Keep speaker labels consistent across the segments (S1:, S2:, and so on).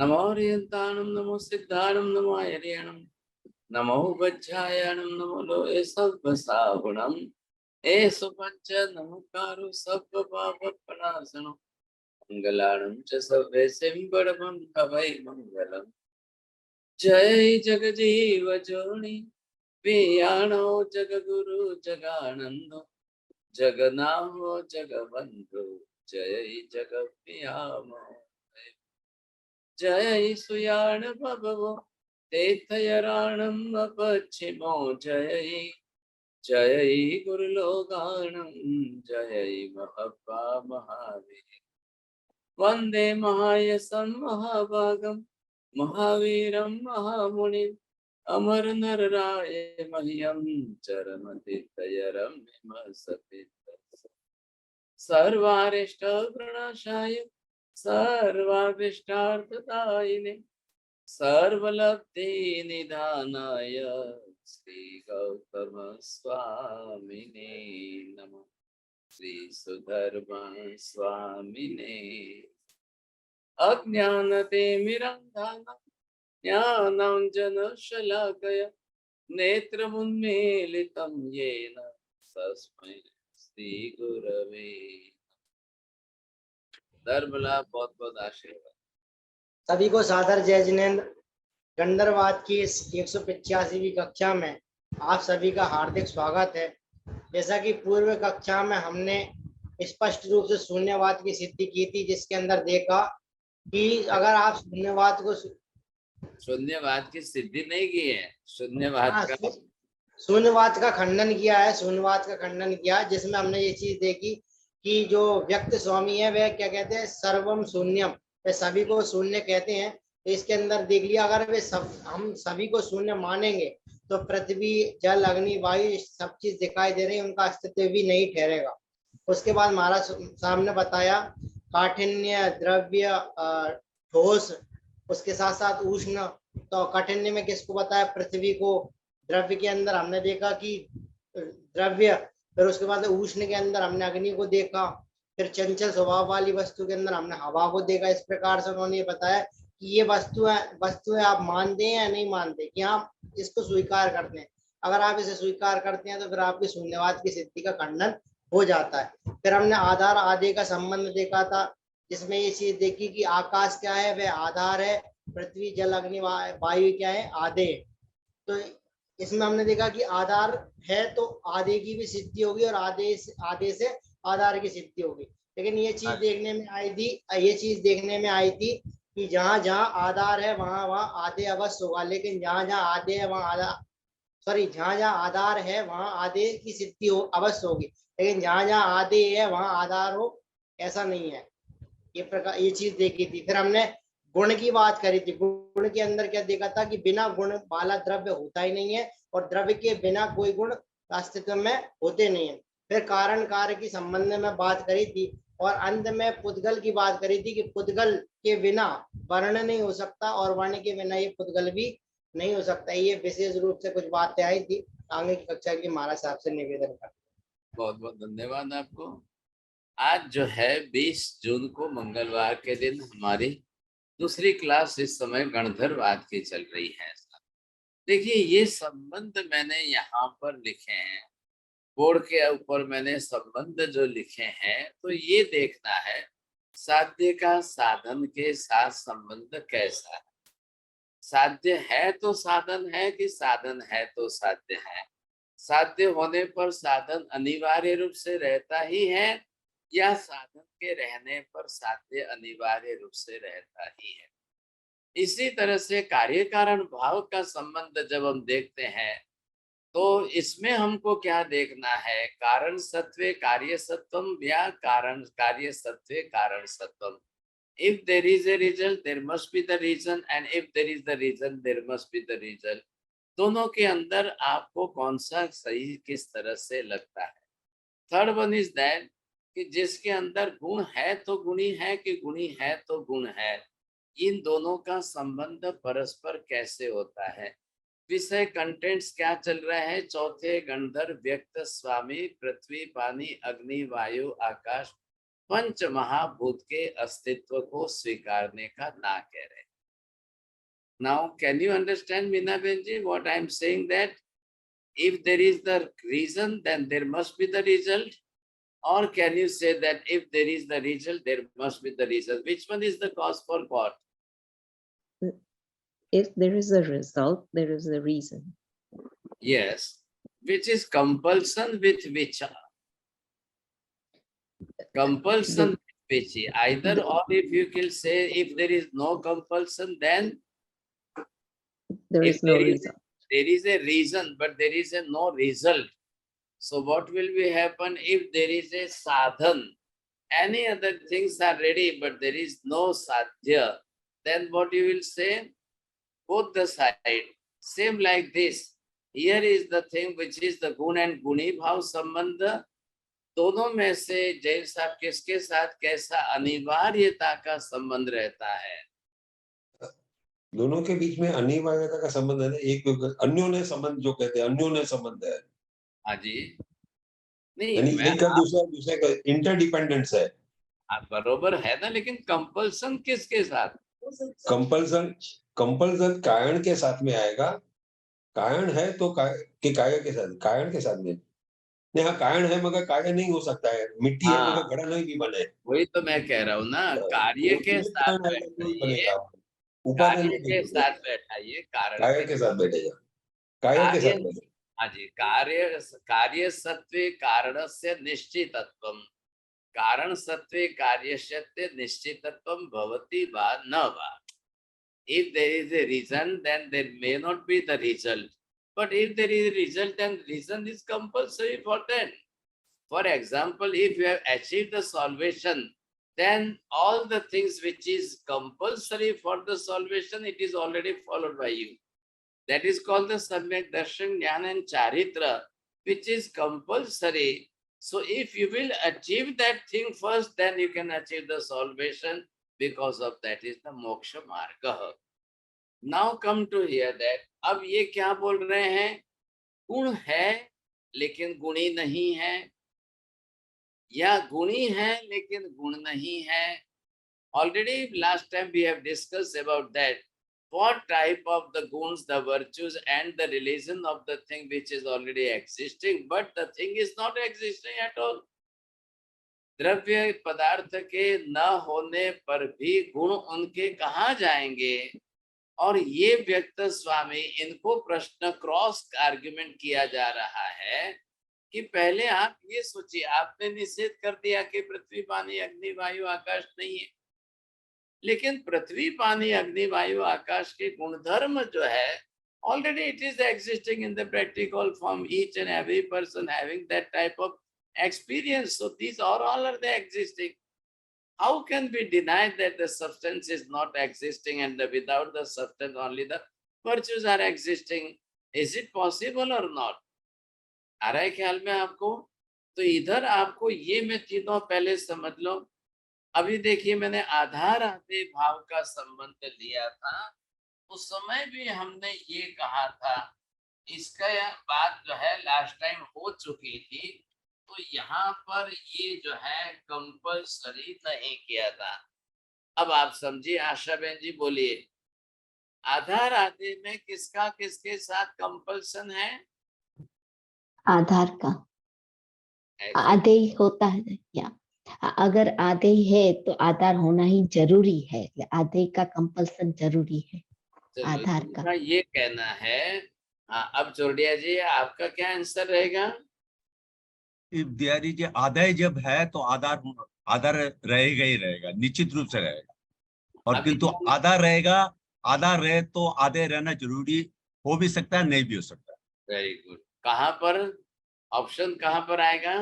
S1: नमो हरियंताणं नमो सिद्धाणं नमो हरियणं नमो वज्रायणं नमो लोये सब्बसाहुणं एषु पञ्च नमोकारो सब्बपापप्रणाशनं मंगलाणं च सर्वेशं परमं भवै मंगलम् जय जगजीव जोनि पियाणो जगगुरु जगानंदो जगनाहो जगबंधु जय जगपियामो जय सुयाण भवो तीर्थयराणम् अपच्छिमो जय जय गुरुलोगाणं जय महपा महावीर वंदे महायसं महाभागं महावीरं महामुनिम् अमर नर राय मह्यम चरमतीर्थयरम्यमसति सर्वारिष्ट प्रणाशाय सर्वाभीष्टार्थदायिने सर्वलब्धि निधानाय श्री गौतम स्वामिने नमः। श्री सुधर्म स्वामिने अज्ञानतिमिरन्धनं ज्ञानाञ्जनशलाकया नेत्रमुन्मीलितं येन तस्मै श्री गुरवे धर्मलाभ बहुत बहुत आशीर्वाद।
S2: सभी को सादर जय जिनेन्द्र। गंधर्वाद की इस 185वीं कक्षा में आप सभी का हार्दिक स्वागत है। जैसा कि पूर्व कक्षा में हमने स्पष्ट रूप से शून्यवाद की सिद्धि की थी, जिसके अंदर देखा कि अगर आप
S1: शून्यवाद की सिद्धि नहीं की है,
S2: शून्यवाद का खंडन किया है, शून्यवाद का खंडन किया, जिसमें हमने ये चीज देखी कि जो व्यक्त स्वामी है वह क्या कहते हैं, सर्वम शून्यम, वे सभी को शून्य कहते हैं। तो इसके अंदर देख लिया, अगर वे हम सभी को शून्य मानेंगे तो पृथ्वी जल अग्नि वायु सब चीज दिखाई दे रही है, उनका अस्तित्व भी नहीं ठहरेगा। उसके बाद महाराज सामने बताया काठिन्य द्रव्य ठोस, उसके साथ साथ उष्ण। तो काठिन्य में किसको बताया, पृथ्वी को। द्रव्य के अंदर हमने देखा कि द्रव्य, फिर उसके बाद उष्ण के अंदर हमने अग्नि को देखा, फिर चंचल स्वभाव वाली वस्तु के अंदर हमने हवा को देखा। इस प्रकार से उन्होंने बताया कि ये वस्तुएं आप मानते हैं या नहीं मानते, कि आप इसको स्वीकार करते हैं। अगर आप इसे स्वीकार करते हैं तो फिर आपकी शून्यवाद की सिद्धि का खंडन हो जाता है। फिर हमने आधार आदि का संबंध देखा था, जिसमें ये चीज देखी कि आकाश क्या है, वह आधार है, पृथ्वी जल अग्नि वायु क्या है, आधे। तो इसमें हमने देखा कि आधार है तो आधे की भी सिद्धि होगी और आधे से आधार की सिद्धि होगी। लेकिन ये चीज देखने में आई थी कि जहां जहां आधार है वहां वहां आधे अवश्य होगा, लेकिन जहां जहां आधे है वहां जहां जहां आधार है वहां आधे की सिद्धि अवश्य होगी, लेकिन जहां जहां आधे है वहां आधार हो, ऐसा नहीं है। ये चीज देखी थी। फिर हमने गुण की बात करी थी। गुण के अंदर क्या देखा था कि बिना गुण वाला द्रव्य होता ही नहीं है, और द्रव्य के बिना कोई गुण अस्तित्व में होते नहीं है। फिर कारण कार्य की संबंध में बात करी थी, और अंत में पुद्गल की बात करी थी कि पुद्गल के बिना वर्ण नहीं हो सकता, और वर्ण के बिना ये पुद्गल भी नहीं हो सकता। ये विशेष रूप से कुछ बातें आई थी। आगे की कक्षा की महाराज साहब से निवेदन करते।
S1: बहुत बहुत धन्यवाद आपको। आज जो है 20 जून को मंगलवार के दिन हमारी दूसरी क्लास इस समय गणधरवाद की चल रही है। देखिए, ये संबंध मैंने यहाँ पर लिखे हैं, बोर्ड के ऊपर मैंने संबंध जो लिखे हैं, तो ये देखना है साध्य का साधन के साथ संबंध कैसा है। साध्य है तो साधन है, कि साधन है तो साध्य है। साध्य होने पर साधन अनिवार्य रूप से रहता ही है, या साधन के रहने पर साध्य अनिवार्य रूप से रहता ही है। इसी तरह से कार्य कारण भाव का संबंध जब हम देखते हैं तो इसमें हमको क्या देखना है, कारण सत्वे कार्य सत्वम या कारण कार्य सत्वे कारण सत्वम। If there is a result, there must be the reason, and if there is the reason, there must be the result. दोनों के अंदर आपको कौन सा सही किस तरह से लगता है। थर्ड वन इज दैट कि जिसके अंदर गुण है तो गुणी है, कि गुणी है तो गुण है। इन दोनों का संबंध परस्पर कैसे होता है। विषय कंटेंट्स क्या चल रहा है। चौथे गणधर व्यक्त स्वामी पृथ्वी पानी अग्नि वायु आकाश पंच महाभूत के अस्तित्व को स्वीकारने का ना कह रहे। Now, can you understand, Meena Benji, what I am saying, that if there is the reason, then there must be the result? Or can you say that if there is the result, there must be the result? Which one is the cause for what?
S3: If there is a result, there is a reason.
S1: Yes. Which is compulsion with which? Compulsion with which? Either or, if you can say, if there is no compulsion, then
S3: There
S1: if
S3: is no result.
S1: there is a reason, but there is a no result. So what will be happen if there is a sadhan? Any other things are ready, but there is no sadhya. Then what you will say? Both the side. Same like this. Here is the thing which is the gun and guni bhav संबंध. दोनों में से जैसा किसके साथ कैसा अनिवार्यता का संबंध रहता है?
S4: दोनों के बीच में अनिवार्यता का संबंध है, एक अन्योन्य संबंध जो कहते हैं, अन्योन्य संबंध है।
S1: हाँ जी, नहीं
S4: यानी एक का दूसरे का इंटरडिपेंडेंस है।
S1: बरोबर है ना, लेकिन कंपल्सन किसके साथ?
S4: कंपल्सन कारण के साथ में आएगा। कारण है तो कार्य के साथ, कारण के साथ में नहीं। हाँ, कारण है मगर कार्य नहीं हो सकता है। मिट्टी है मगर घड़ा नहीं भी बने।
S1: वही तो मैं कह रहा हूँ ना, कार्य के साथ बैठाइए, कार्य के साथ बैठाइए,
S4: कार्य के साथ बैठेगा, कार्य के साथ बैठेगा।
S1: हाँ जी, कार्य सत्वे कारणस्य निश्चितत्वम्, कारण सत्वे कार्यस्य निश्चितत्वम् भवति वा न वा। If there is a reason, then there may not be the result. But if there is a result, then reason is compulsory for that. For example, if you have achieved the salvation, then all the things which is compulsory for the salvation, it is already followed by you. That is called the Samyak Darshan, Jnana and Charitra, which is compulsory. So if you will achieve that thing first, then you can achieve the salvation, because of that is the Moksha Marga. Now come to hear that, अब ये क्या बोल रहे हैं? गुण है लेकिन गुणी नहीं है, या गुणी है लेकिन गुण नहीं है. Already last time we have discussed about that. What type of the guns, the virtues and the relation of the thing which is already existing, but the thing is not existing at all. द्रव्य पदार्थ के न होने पर भी गुण उनके कहाँ जाएंगे? और ये व्यक्त स्वामी, इनको प्रश्न क्रॉस आर्ग्यूमेंट किया जा रहा है कि पहले आप ये सोचिए, आपने निषेध कर दिया कि पृथ्वी पानी अग्नि वायु आकाश नहीं है, लेकिन पृथ्वी पानी अग्नि वायु आकाश के गुणधर्म जो है, already it is existing in the practical form, each and every person having that type of experience. So these are all are they existing. How can we deny that the substance is not existing and without the substance only the virtues are existing? Is it possible or not? आ रहा है ख्याल में आपको? तो इधर आपको ये मैं तीनों पहले समझ लो. अभी देखिए, मैंने आधार आदि भाव का संबंध लिया था, उस समय भी हमने ये कहा था, इसका बात जो है लास्ट टाइम हो चुकी थी. तो यहाँ पर ये जो है कंपल्सरी नहीं किया था. अब आप समझिए, आशा बहन जी बोलिए, आधार आदि में किसका किसके साथ कंपल्सन है?
S3: आधार का आधे ही होता है या अगर आधे ही है तो आधार होना ही जरूरी है, आधे का कंपल्सन जरूरी है आधार का.
S1: ये कहना है. हाँ, अब चोरडिया जी आपका क्या आंसर रहेगा?
S5: दियारी जी, आधार जब है तो आधार रहेगा ही रहेगा, निश्चित रूप से रहेगा. और किंतु आधार रहेगा, आधार रहे तो आधे रहना जरूरी हो भी सकता है, नहीं भी हो सकता.
S1: Very good. कहाँ पर ऑप्शन कहाँ पर आएगा?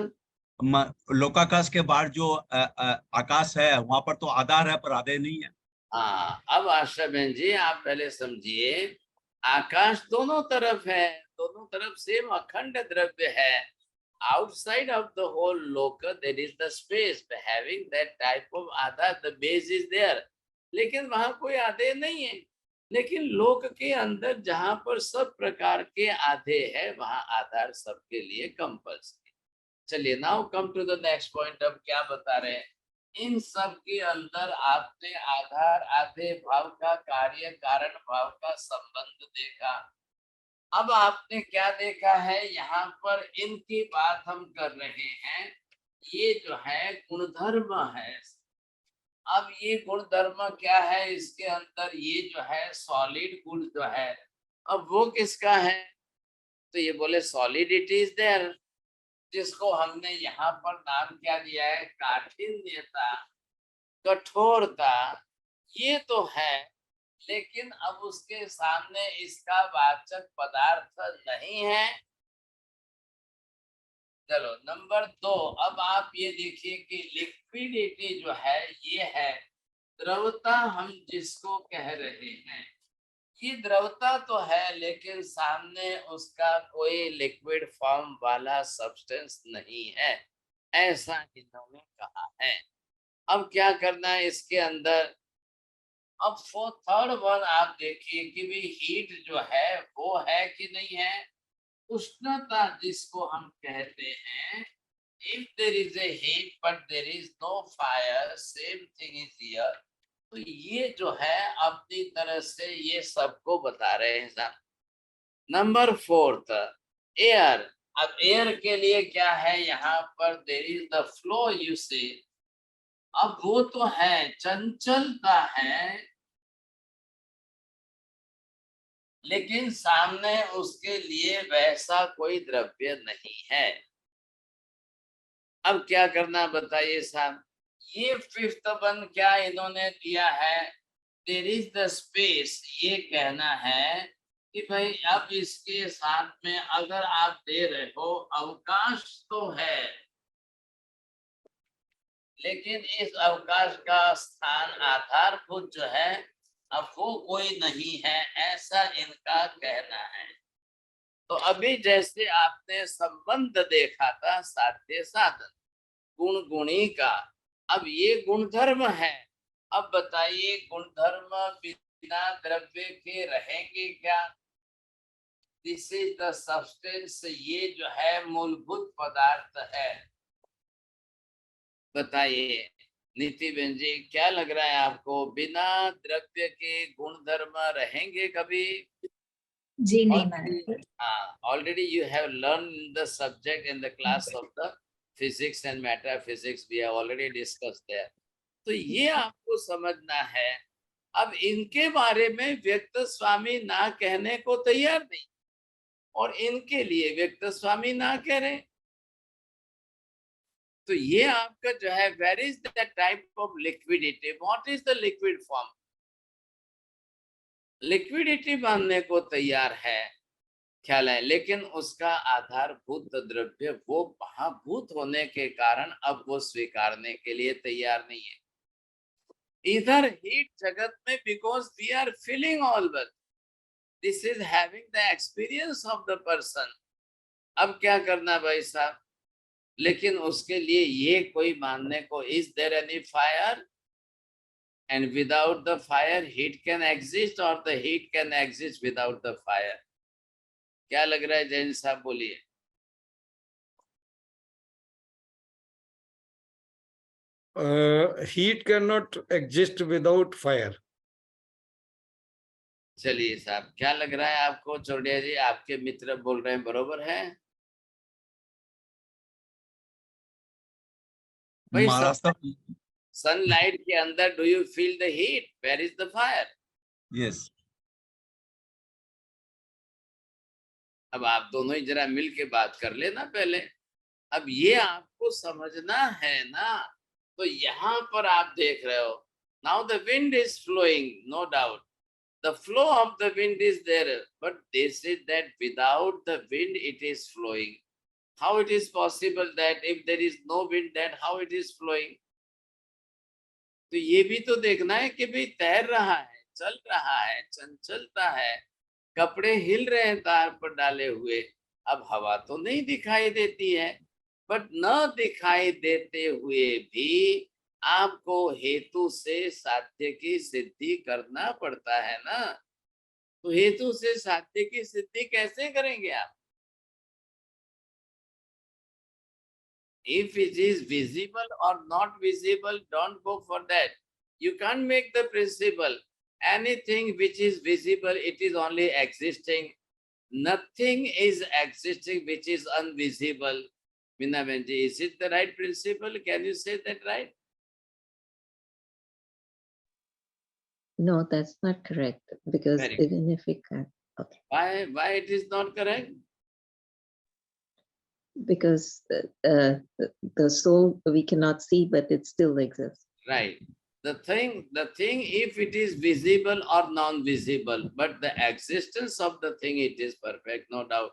S5: लोकाकाश के बाहर जो आकाश है वहां पर तो आधार है पर आधे नहीं है.
S1: हाँ, अब आशा बहन जी आप पहले समझिए, आकाश दोनों तरफ है, दोनों तरफ सेम अखंड द्रव्य है. Outside of the whole loka there is the space having that type of आधा, the base is there. लेकिन वहां कोई आधे नहीं है. लेकिन लोक के अंदर जहां पर सब प्रकार के आधे है, वहां आधार सबके लिए कंपल्सरी. चलिए, now come to the next point. अब क्या बता रहे हैं? इन सब के अंदर आपने आधार आधे भाव का कार्य कारण भाव का संबंध देखा। अब आपने क्या देखा है, यहाँ पर इनकी बात हम कर रहे हैं, ये जो है गुणधर्म है। अब ये गुणधर्म क्या है, इसके अंदर ये जो है सॉलिड गुण जो है, अब वो किसका है, तो ये बोले सॉलिडिटी इज देयर, जिसको हमने यहाँ पर नाम क्या दिया है, काठिन्यता, कठोरता, ये तो है, लेकिन अब उसके सामने इसका वाचक पदार्थ नहीं है। चलो नंबर 2, अब आप ये देखिए कि लिक्विडिटी जो है ये है द्रवता, हम जिसको कह रहे हैं, ये द्रवता तो है लेकिन सामने उसका कोई लिक्विड फॉर्म वाला सब्सटेंस नहीं है, ऐसा इन्होंने कहा है। अब क्या करना है इसके अंदर, अब फॉर थर्ड वन आप देखिए कि भी हीट जो है वो है कि नहीं है, उष्णता जिसको हम कहते हैं, if there is a heat but there is no fire, same thing is here, तो ये जो है अपनी तरह से ये सबको बता रहे हैं साहब। नंबर 4 एयर, अब एयर के लिए क्या है यहाँ पर, there is the flow you see, अब वो तो है चंचलता है, लेकिन सामने उसके लिए वैसा कोई द्रव्य नहीं है। अब क्या करना बताइए साहब, ये फिफ्थ वन क्या इन्होंने दिया है, देयर इज द स्पेस, ये कहना है कि भाई अब इसके साथ में अगर आप दे रहे हो अवकाश तो है, लेकिन इस अवकाश का स्थान आधारभूत जो है अब वो कोई नहीं है, ऐसा इनका कहना है। तो अभी जैसे आपने संबंध देखा था साध्य साधन गुण गुणी का, अब ये गुणधर्म है। अब बताइए गुणधर्म बिना द्रव्य के रहेंगे क्या, दिस इज द सब्सटेंस, ये जो है मूलभूत पदार्थ है। बताइए नीति बहन जी क्या लग रहा है आपको, बिना द्रव्य के गुणधर्म रहेंगे कभी?
S6: जी नहीं महाराज।
S1: Already you have learned the subject in the class of the physics and metaphysics, we have already discussed there. तो ये आपको समझना है। अब इनके बारे में व्यक्त स्वामी ना कहने को तैयार नहीं, और इनके लिए व्यक्त स्वामी ना कह रहे, तो ये आपका जो है where is the type of liquidity, what is the liquid form, liquidity मानने को तैयार है, ख्याल है, लेकिन उसका आधारभूत द्रव्य वो महाभूत होने के कारण अब वो स्वीकारने के लिए तैयार नहीं है। इधर हीट जगत में because we are feeling all but this is having the experience of the person. अब क्या करना भाई साहब, लेकिन उसके लिए ये कोई मानने को, is there any fire, and without the fire heat can exist और the heat can exist without the fire. क्या लग रहा है जैन साहब, बोलिए।
S7: Heat cannot exist without fire.
S1: चलिए साहब क्या लग रहा है आपको, चौड़िया जी आपके मित्र बोल रहे हैं बरोबर है भाई? सनलाइट के अंदर do you feel the heat, where is the fire?
S5: Yes.
S1: अब आप दोनों ही जरा मिल के बात कर लेना पहले। अब ये आपको समझना है ना, तो यहाँ पर आप देख रहे हो, now the wind is flowing, no doubt the flow of the wind is there, but they say that without the wind it is flowing. How it is possible that if there is no wind, that how it is flowing? तो ये भी तो देखना है कि भाई तैर रहा है, चल रहा है, चंचलता है, कपड़े हिल रहे हैं तार पर डाले हुए, अब हवा तो नहीं दिखाई देती है, बट न दिखाई देते हुए भी आपको हेतु से साध्य की सिद्धि करना पड़ता है ना। तो हेतु से साध्य की सिद्धि कैसे करेंगे आप? If it is visible or not visible, don't go for that. You can't make the principle. Anything which is visible, it is only existing. Nothing is existing which is unvisible. Meena Benji, is it the right principle? Can you say that right?
S3: No, that's not correct, because
S1: Very good.
S3: even if we can, okay,
S1: Why it is not correct?
S3: because the soul we cannot see, but it still exists.
S1: Right. The thing, if it is visible or non-visible, but the existence of the thing, it is perfect, no doubt.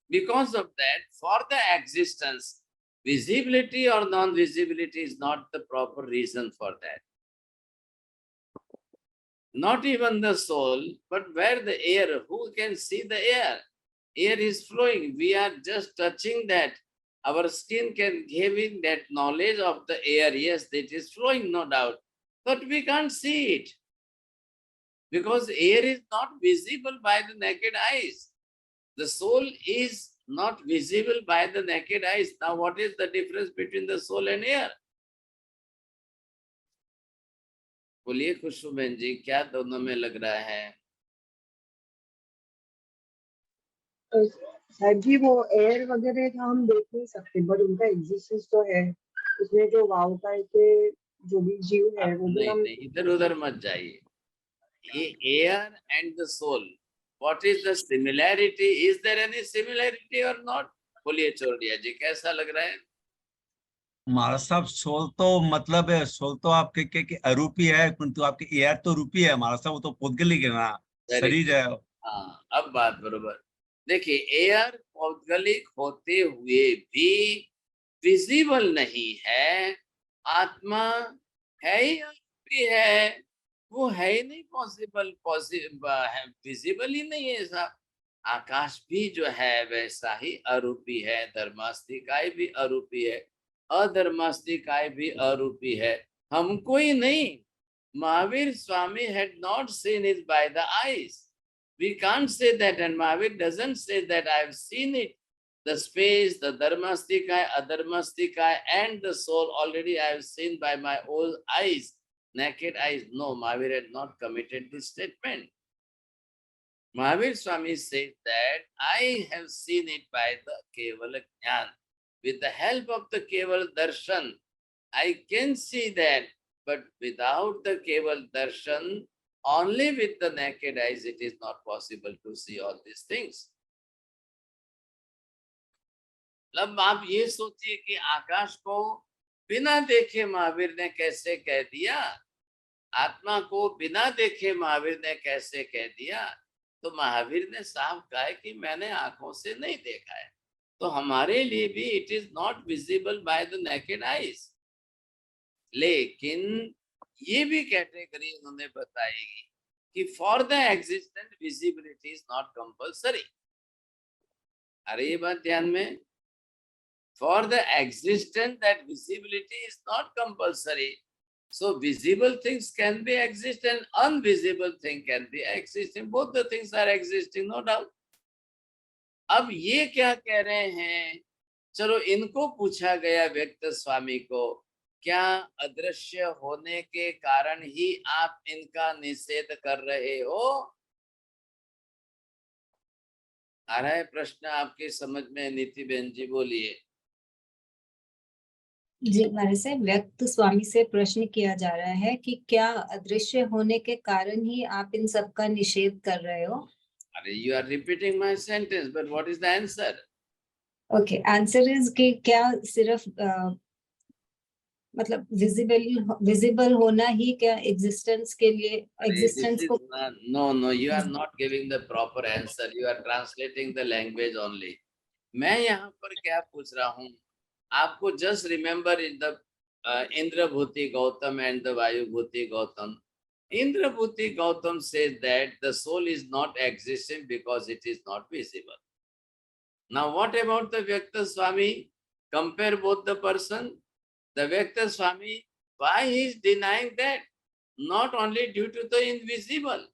S1: Because of that, for the existence, visibility or non-visibility is not the proper reason for that. Not even the soul, but where the air, who can see the air? Air is flowing, we are just touching that. Our skin can give in that knowledge of the air, yes, it is flowing, no doubt, but we can't see it. Because air is not visible by the naked eyes. The soul is not visible by the naked eyes. Now, what is the difference between the soul and air? बोलिए खुशबू बहन जी, क्या दोनों में लग रहा है?
S8: साहब जी, वो एयर वगैरह का हम देख नहीं सकते, बट उनका एग्जिस्टेंस तो है। उसमें जो वायुकाय के जो भी जीव है वो भी हम
S1: नहीं, इधर उधर मत जाइए. Air and the soul, what is the similarity? Is there any similarity or not? बोलिए चौड़िया जी, कैसा लग रहा है?
S5: महाराज साहब, सोल तो मतलब है, सोल तो आपके के अरूपी है, किंतु आपके एयर तो रूपी है महाराज साहब, वो तो पौद्गलिक है ना, शरीर है।
S1: हाँ, अब बात बरोबर. देखिए, एयर पौद्गलिक होते हुए भी विजिबल नहीं है. आत्मा है ही अरूपी है, वो है ही नहीं पॉसिबल, विजिबल ही नहीं है साहब. आकाश भी जो है वैसा ही अरूपी है, धर्मास्तिकाय भी अरूपी है, अधर्मास्तिकाय भी अरूपी है, हमको ही नहीं. Mahavir Swami had not seen it by the eyes. We can't say that, and Mahavir doesn't say that I have seen it. The space, the dharmastikaya, adharmastikaya, and the soul already I have seen by my own eyes, naked eyes. No, Mahavir had not committed this statement. Mahavir Swami says that I have seen it by the Kevala Jnana. With the help of the Keval Darshan, I can see that, but without the Keval Darshan, only with the naked eyes, it is not possible to see all these things. अब आप ये सोचिए कि आकाश को बिना देखे महावीर ने कैसे कह दिया, आत्मा को बिना देखे महावीर ने कैसे कह दिया. तो महावीर ने साफ कहा है कि मैंने आंखों से नहीं देखा है. तो हमारे लिए भी it is not visible by the naked eyes. लेकिन ये भी कैटेगरी उन्होंने बताएगी कि for the existent visibility is not compulsory. अरे ये बात ध्यान में, for the existent that visibility is not compulsory. So visible things can be exist and unvisible thing can be existing. Both the things are existing, no doubt. अब ये क्या कह रहे हैं? चलो, इनको पूछा गया व्यक्त स्वामी को, क्या अदृश्य होने के कारण ही आप इनका निषेध कर रहे हो? आ रहा है प्रश्न आपके समझ में? नीति बहन जी बोलिए.
S6: जी महाराज साहब, व्यक्त स्वामी से प्रश्न किया जा रहा है कि क्या अदृश्य होने के कारण ही आप इन सब का निषेध कर रहे हो?
S1: अरे, you are repeating my sentence, but what is the answer?
S6: Okay, answer is कि क्या सिर्फ मतलब विजिबल होना ही क्या एग्जिस्टेंस के लिए, एग्जिस्टेंस को?
S1: No, you are not giving the proper answer. You are translating the language only. मैं यहाँ पर क्या पूछ रहा हूँ आपको? Just remember in the Indrabhuti Gautam and the Vayubhuti Gautam. Indrabhuti Gautam says that the soul is not existing because it is not visible. Now, what about the Vyakta Swami? Compare both the person. The Vyakta Swami, why he is denying that? Not only due to the invisible.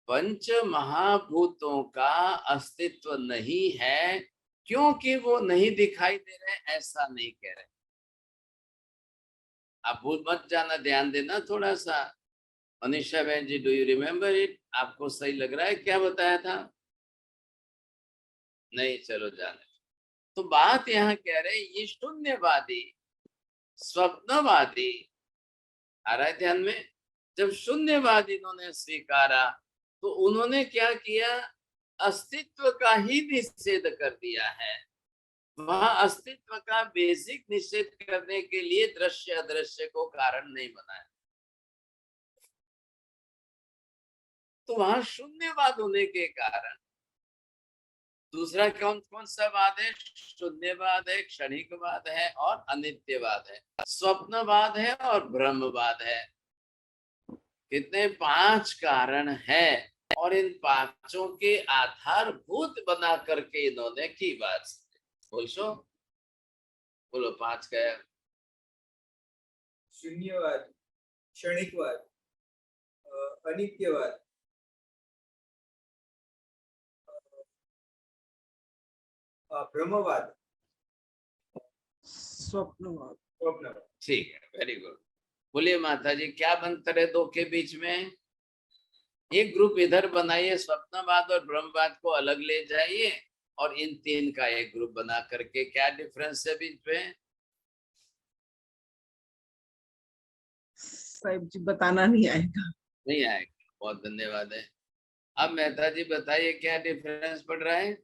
S1: पंच महाभूतों का अस्तित्व नहीं है क्योंकि वो नहीं दिखाई दे रहे ऐसा नहीं कह रहे। आप भूल मत जाना, ध्यान देना थोड़ा सा। मनीषा बहन ji, do you remember it? आपको सही लग रहा है क्या बताया था? नहीं, चलो जाने। तो बात यहाँ कह रहे ये शून्यवादी, स्वप्नवादी, आ रहा है ध्यान में? जब शून्यवाद इन्होंने स्वीकारा तो उन्होंने क्या किया? अस्तित्व का ही निषेध कर दिया है। वहां अस्तित्व का बेसिक निषेध करने के लिए दृश्य अदृश्य को कारण नहीं बनाया। तो वहां शून्यवाद होने के कारण दूसरा कौन कौन सा वाद है? शून्यवाद है, क्षणिकवाद है और अनित्यवाद है, स्वप्नवाद है और ब्रह्मवाद है। कितने? 5 कारण है और इन पांचों के आधारभूत बना करके इन्होंने की बात। बोलो बोलो 5 क्या?
S9: शून्यवाद, क्षणिकवाद, अनित्यवाद, ब्रह्मवाद, स्वप्नवाद।
S1: ठीक है, वेरी गुड। बोलिए माता जी, क्या अंतर है 2 के बीच में? एक ग्रुप इधर बनाइए, स्वप्नवाद और ब्रह्मवाद को अलग ले जाइए और इन 3 का एक ग्रुप बना करके क्या डिफरेंस है बीच में?
S8: साहिब जी बताना नहीं आएगा।
S1: नहीं आएगा, बहुत धन्यवाद है। अब मेहता जी बताइए क्या डिफरेंस पड़ रहा है?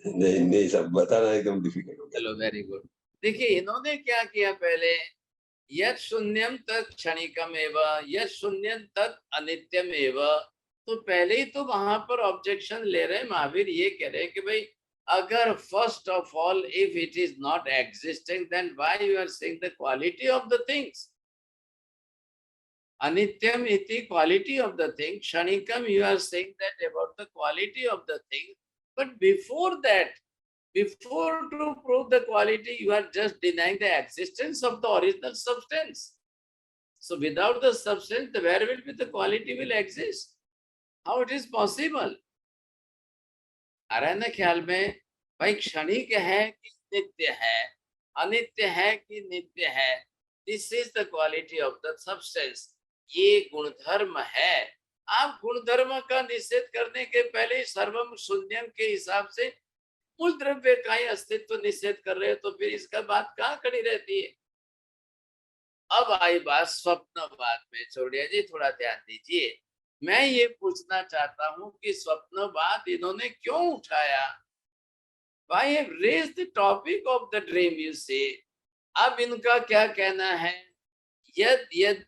S4: नहीं सब बताना एकदम डिफिकल्ट हो गया।
S1: चलो वेरी गुड। देखिए इन्होंने क्या किया, पहले यत् शून्यम तत् क्षणिकम एवं यत् शून्यम तत् अनित्यम एवं। तो पहले ही तो वहां पर ऑब्जेक्शन ले रहे हैं महावीर, ये कह रहे हैं कि भाई अगर first of all if it is not existing then why you are saying the quality of the things? अनित्यम इति क्वालिटी ऑफ द थिंग, क्षणिकम you are saying that about the quality of the thing, but before that, before to prove the quality, you are just denying the existence of the original substance. So without the substance, where will be the quality will exist? How it is possible? आ रहा है ना ख्याल में? भाई क्षणिक है कि नित्य है, अनित्य है कि नित्य है, this is the quality of the substance. ये गुणधर्म है। आप गुणधर्म का निषेध करने के पहले सर्वम शून्यम के हिसाब से मूल द्रव्य का ही अस्तित्व निषेध कर रहे हो, तो फिर इसका बात कहाँ खड़ी रहती है? अब आई बात स्वप्नवाद में। छोड़िए जी, थोड़ा ध्यान दीजिए। मैं ये पूछना चाहता हूं कि स्वप्नवाद इन्होंने क्यों उठाया? Why have raised the topic of the dream, you say? अब इनका क्या कहना है? यद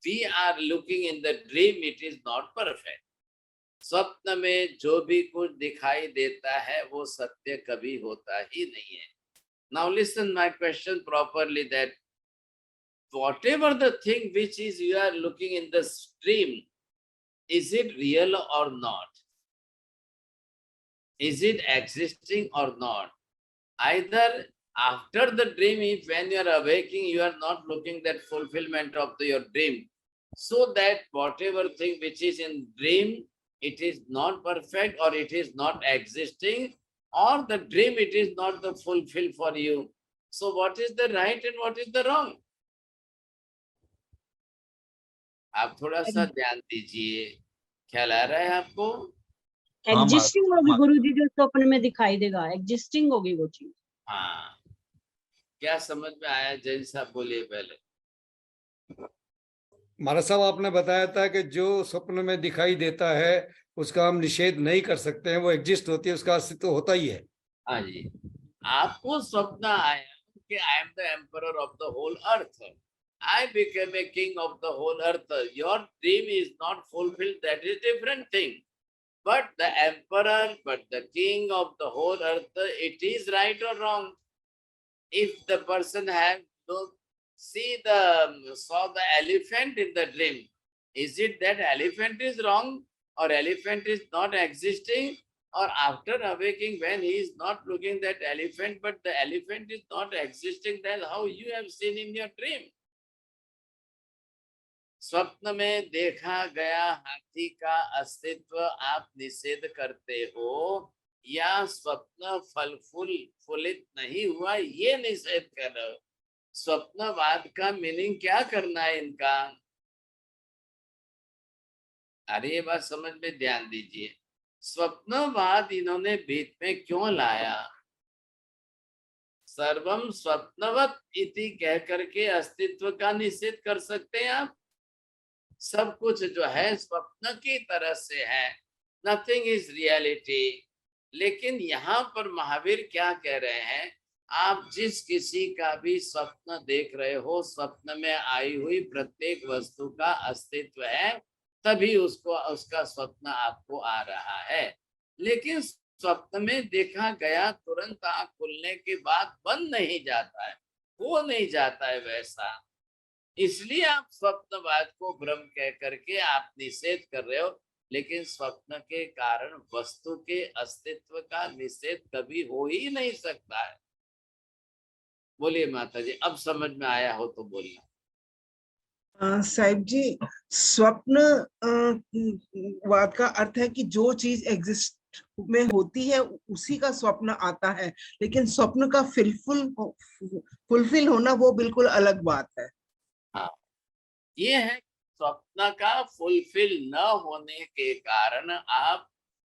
S1: we are looking in the dream, it is not perfect. स्वप्न में जो भी कुछ दिखाई देता है वो सत्य कभी होता ही नहीं है। Now listen my question properly, that whatever the thing which is you are looking in the dream, is it real or not? Is it existing or not? Either after the dream, if when you are awaking, you are not looking that fulfillment of your dream, so that whatever thing which is in dream, it is not perfect or it is not existing, or the dream it is not the fulfill for you. So what is the right and what is the wrong? आप थोड़ा सा ध्यान दीजिए, ख्याल आ रहा है आपको?
S10: Existing होगी गुरुजी, जो स्वप्न में दिखाई देगा एग्जिस्टिंग होगी वो चीज।
S1: हाँ, क्या समझ में आया? जैन साहब बोलिए पहले।
S7: महाराज साहब, आपने बताया था कि जो स्वप्न में दिखाई देता है उसका हम निषेध नहीं कर सकते हैं, वो एग्जिस्ट होती है, उसका अस्तित्व होता ही है।
S1: हाँ जी, आपको स्वप्न आया कि I am the emperor of the whole earth, I became a king of the whole earth. Your dream is not fulfilled, that is different thing. But the emperor, but the king of the whole earth, it is right or wrong? If the person have to saw the elephant in the dream, is it that elephant is wrong or elephant is not existing? Or after awaking, when he is not looking that elephant, but the elephant is not existing, then how you have seen in your dream? स्वप्न में देखा गया हाथी का अस्तित्व आप निषेध करते हो, या स्वप्न फलित नहीं हुआ, ये निषेध कर रहे हो। स्वप्नवाद का मीनिंग क्या करना है इनका? अरे ये बात समझ में ध्यान दीजिए। स्वप्नवाद इन्होंने बीच में क्यों लाया? सर्वम स्वप्नवत इति कह करके अस्तित्व का निषेध कर सकते हैं आप। सब कुछ जो है स्वप्न की तरह से है, नथिंग इज रियलिटी। लेकिन यहाँ पर महावीर क्या कह रहे हैं? आप जिस किसी का भी स्वप्न देख रहे हो, स्वप्न में आई हुई प्रत्येक वस्तु का अस्तित्व है, तभी उसको उसका स्वप्न आपको आ रहा है। लेकिन स्वप्न में देखा गया तुरंत आंख खुलने के बाद बंद नहीं जाता है, वो नहीं जाता है वैसा। इसलिए आप स्वप्नवाद को भ्रम कह करके आप निषेध कर रहे हो। लेकिन स्वप्न के कारण वस्तु के अस्तित्व का निषेध कभी हो ही नहीं सकता है। बोलिए माता जी, अब समझ में आया हो तो बोलिए।
S11: साहिब जी, स्वप्न वाद का अर्थ है कि जो चीज एग्जिस्ट में होती है उसी का स्वप्न आता है, लेकिन स्वप्न का फुलफिल होना वो बिल्कुल अलग बात है।
S1: हाँ, ये है स्वप्न का फुलफिल न होने के कारण आप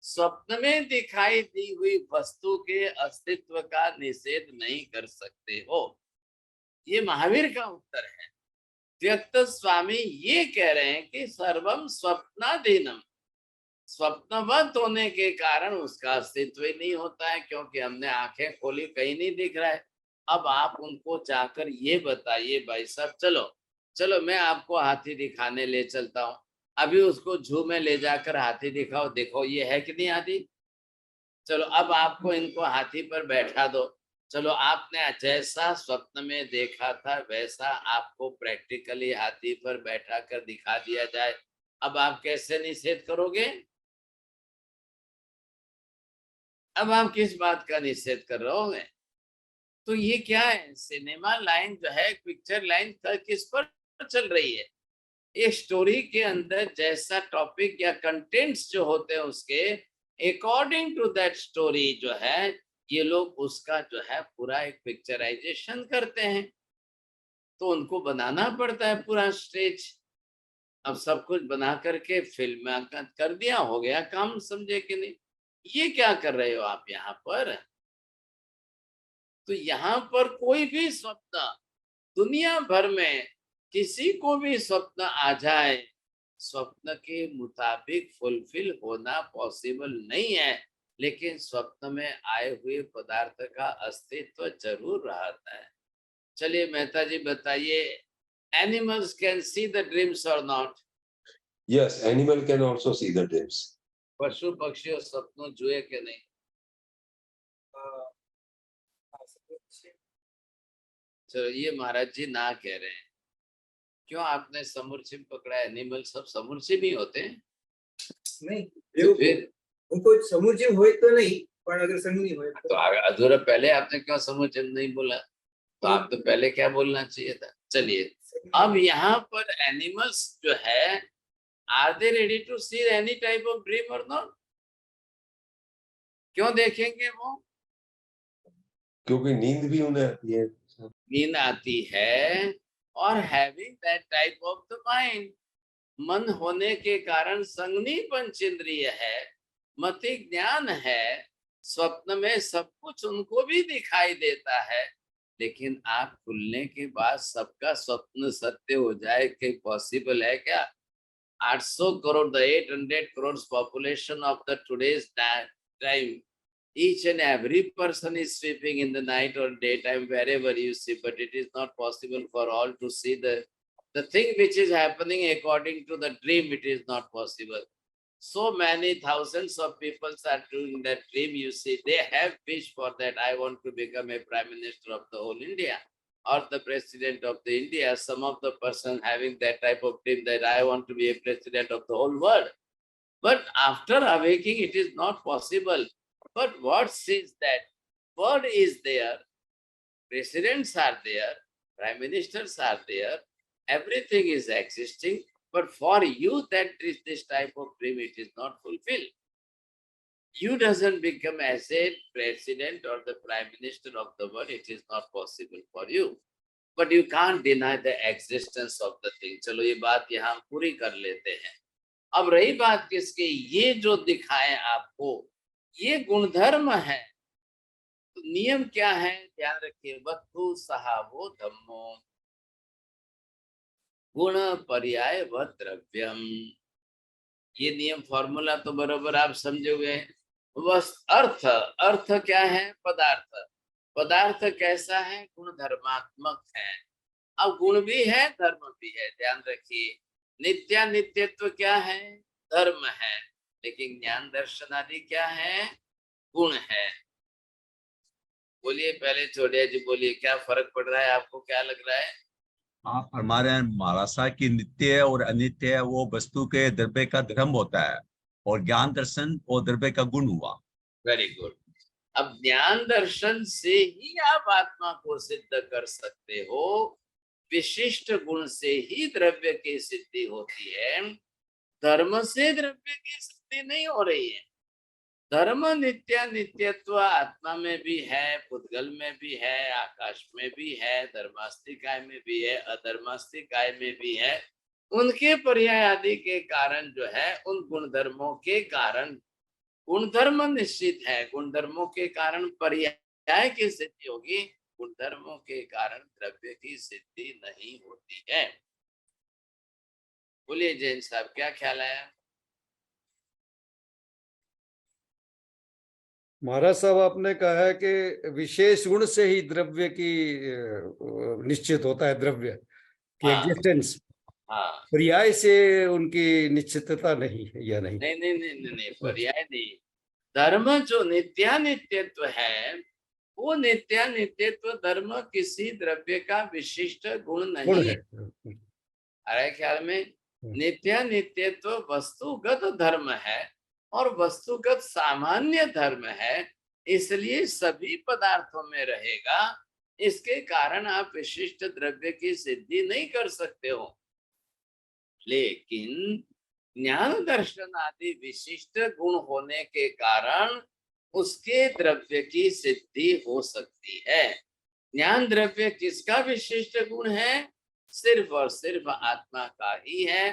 S1: स्वप्न में दिखाई दी हुई वस्तु के अस्तित्व का निषेध नहीं कर सकते हो। ये महावीर का उत्तर है। व्यक्त स्वामी ये कह रहे हैं कि सर्वम स्वप्नाधीनम, स्वप्नवत होने के कारण उसका अस्तित्व ही नहीं होता है, क्योंकि हमने आंखें खोली कहीं नहीं दिख रहा है। अब आप उनको जाकर ये बताइए, भाई साहब चलो चलो मैं आपको हाथी दिखाने ले चलता हूँ। अभी उसको जू में ले जाकर हाथी दिखाओ, देखो ये है कि नहीं हाथी। चलो अब आपको इनको हाथी पर बैठा दो, चलो आपने जैसा स्वप्न में देखा था वैसा आपको प्रैक्टिकली हाथी पर बैठा कर दिखा दिया जाए, अब आप कैसे निषेध करोगे? अब आप किस बात का निषेध कर रहे हो? तो ये क्या है? सिनेमा लाइन जो है, पिक्चर लाइन किस पर चल रही है? एक स्टोरी के अंदर जैसा टॉपिक या कंटेंट्स जो होते हैं उसके अकॉर्डिंग टू दैट स्टोरी जो है, ये लोग उसका जो है पूरा एक पिक्चराइजेशन करते हैं। तो उनको बनाना पड़ता है पूरा स्टेज। अब सब कुछ बना करके फिल्म कर दिया, हो गया काम, समझे कि नहीं? ये क्या कर रहे हो आप यहाँ पर? तो यहाँ पर कोई भी स्वप्न दुनिया भर में किसी को भी स्वप्न आ जाए, स्वप्न के मुताबिक फुलफिल होना पॉसिबल नहीं है। लेकिन स्वप्न में आए हुए पदार्थ का अस्तित्व जरूर रहता है। चलिए मेहता जी बताइए, animals can see the dreams और not?
S4: Yes, animal can also see the dreams.
S1: पशु पक्षी सपनों जुए के नहीं? चलो ये महाराज जी ना कह रहे हैं, क्यों आपने समुर्चिम पकड़ा? एनिमल सब समुर्चिम ही होते हैं?
S9: नहीं,
S1: तो फिर
S9: उनको समुचित होए तो नहीं, पर अगर संगनी होए
S1: तो अधूरा पहले आपने क्यों समुचिम नहीं बोला? तो आप तो पहले क्या बोलना चाहिए था? चलिए अब यहाँ पर एनिमल्स जो है, are they ready to see any type of dream or not? क्यों देखेंगे वो?
S4: क्योंकि नींद भी उन्हें आती है।
S1: नींद आती है, और having that type of the mind, मन होने के कारण संगनी पंचेंद्रिय है, मति ज्ञान है, स्वप्न में सब कुछ उनको भी दिखाई देता है। लेकिन आँख खुलने के बाद सबका स्वप्न सत्य हो जाए कि पॉसिबल है क्या? 800 crore, the 800 crores population of the today's time, each and every person is sleeping in the night or daytime wherever you see, but it is not possible for all to see the thing which is happening according to the dream. It is not possible. So many thousands of people are doing that dream. You see, they have wish for that. I want to become a prime minister of the whole India, or the president of the India. Some of the person having that type of dream that I want to be a president of the whole world. But after awaking, it is not possible. But what says that world is there, presidents are there, prime ministers are there, everything is existing. But for you, that is this type of dream, it is not fulfilled. You doesn't become as a president or the prime minister of the world. It is not possible for you. But you can't deny the existence of the thing. चलो ये बात यहाँ हम पूरी कर लेते हैं। अब रही बात किसके, ये जो दिखाए आपको ये गुणधर्म है। तो नियम क्या है, ध्यान रखिए, वस्तु सहावो धम्मो गुण पर्याय व द्रव्यम। ये नियम फॉर्मूला तो बराबर आप समझे हुए हैं। बस अर्थ क्या है, पदार्थ। पदार्थ कैसा है, गुण धर्मात्मक है। अब गुण भी है धर्म भी है, ध्यान रखिए। नित्यानित्यत्व क्या है, धर्म है, लेकिन ज्ञान दर्शन आदि क्या है, गुण है। बोलिए पहले छोड़िया जी, बोलिए क्या फर्क पड़ रहा है आपको, क्या लग रहा है?
S5: आप फरमा रहे हैं महाराज साहब की नित्य और अनित्य है वो वस्तु के द्रव्य का धर्म होता है, और ज्ञान दर्शन और द्रव्य का गुण हुआ।
S1: Very good. अब ज्ञान दर्शन से ही आप आत्मा को सिद्ध कर सकते हो, विशिष्ट गुण से ही द्रव्य की सिद्धि होती है, धर्म से द्रव्य की सिद्धि नहीं हो रही है। धर्म नित्यानित्यत्व आत्मा में भी है, पुद्गल में भी है, आकाश में भी है, धर्मास्तिकाय में भी है, अधर्मास्तिकाय में भी है। उनके पर्याय आदि के कारण जो है, उन गुणधर्मों के कारण गुणधर्म निश्चित है, गुणधर्मों के कारण पर्याय की सिद्धि होगी, गुणधर्मों के कारण द्रव्य की सिद्धि नहीं होती है। बोलिए जैन साहब, क्या ख्याल आया?
S7: महाराज साहब आपने कहा है कि विशेष गुण से ही द्रव्य की निश्चित होता है, द्रव्य की एग्जिस्टेंस।
S1: हाँ,
S7: पर्याय से उनकी निश्चितता नहीं है या नहीं?
S1: नहीं, पर्याय नहीं। धर्म जो नित्यानित्यत्व है, वो नित्यानित्यत्व धर्म किसी द्रव्य का विशिष्ट गुण नहीं है। अरे ख्याल में, नित्यानित्यत्व वस्तुगत धर्म है और वस्तुगत सामान्य धर्म है, इसलिए सभी पदार्थों में रहेगा। इसके कारण आप विशिष्ट द्रव्य की सिद्धि नहीं कर सकते हो। लेकिन ज्ञान दर्शन आदि विशिष्ट गुण होने के कारण उसके द्रव्य की सिद्धि हो सकती है। ज्ञान द्रव्य किसका विशिष्ट गुण है? सिर्फ और सिर्फ आत्मा का ही है।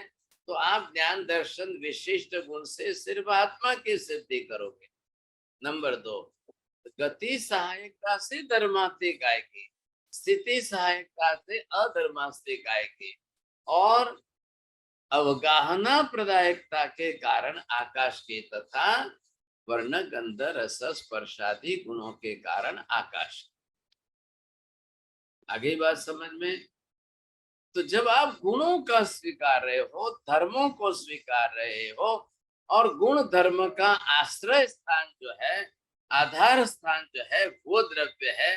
S1: तो आप ज्ञान दर्शन विशिष्ट गुण से सिर्फ आत्मा की सिद्धि करोगे। नंबर 2, गति सहायकता से धर्मास्तिक आएगी, स्थिति सहायकता से अधर्मास्तिक आएगी, और अवगाहना प्रदायकता के कारण आकाश के तथा वर्ण गंध रस स्पर्शादि गुणों के कारण आकाश। आगे बात समझ में? तो जब आप गुणों का स्वीकार रहे हो, धर्मों को स्वीकार रहे हो, और गुण धर्म का आश्रय स्थान जो है, आधार स्थान जो है, वो द्रव्य है,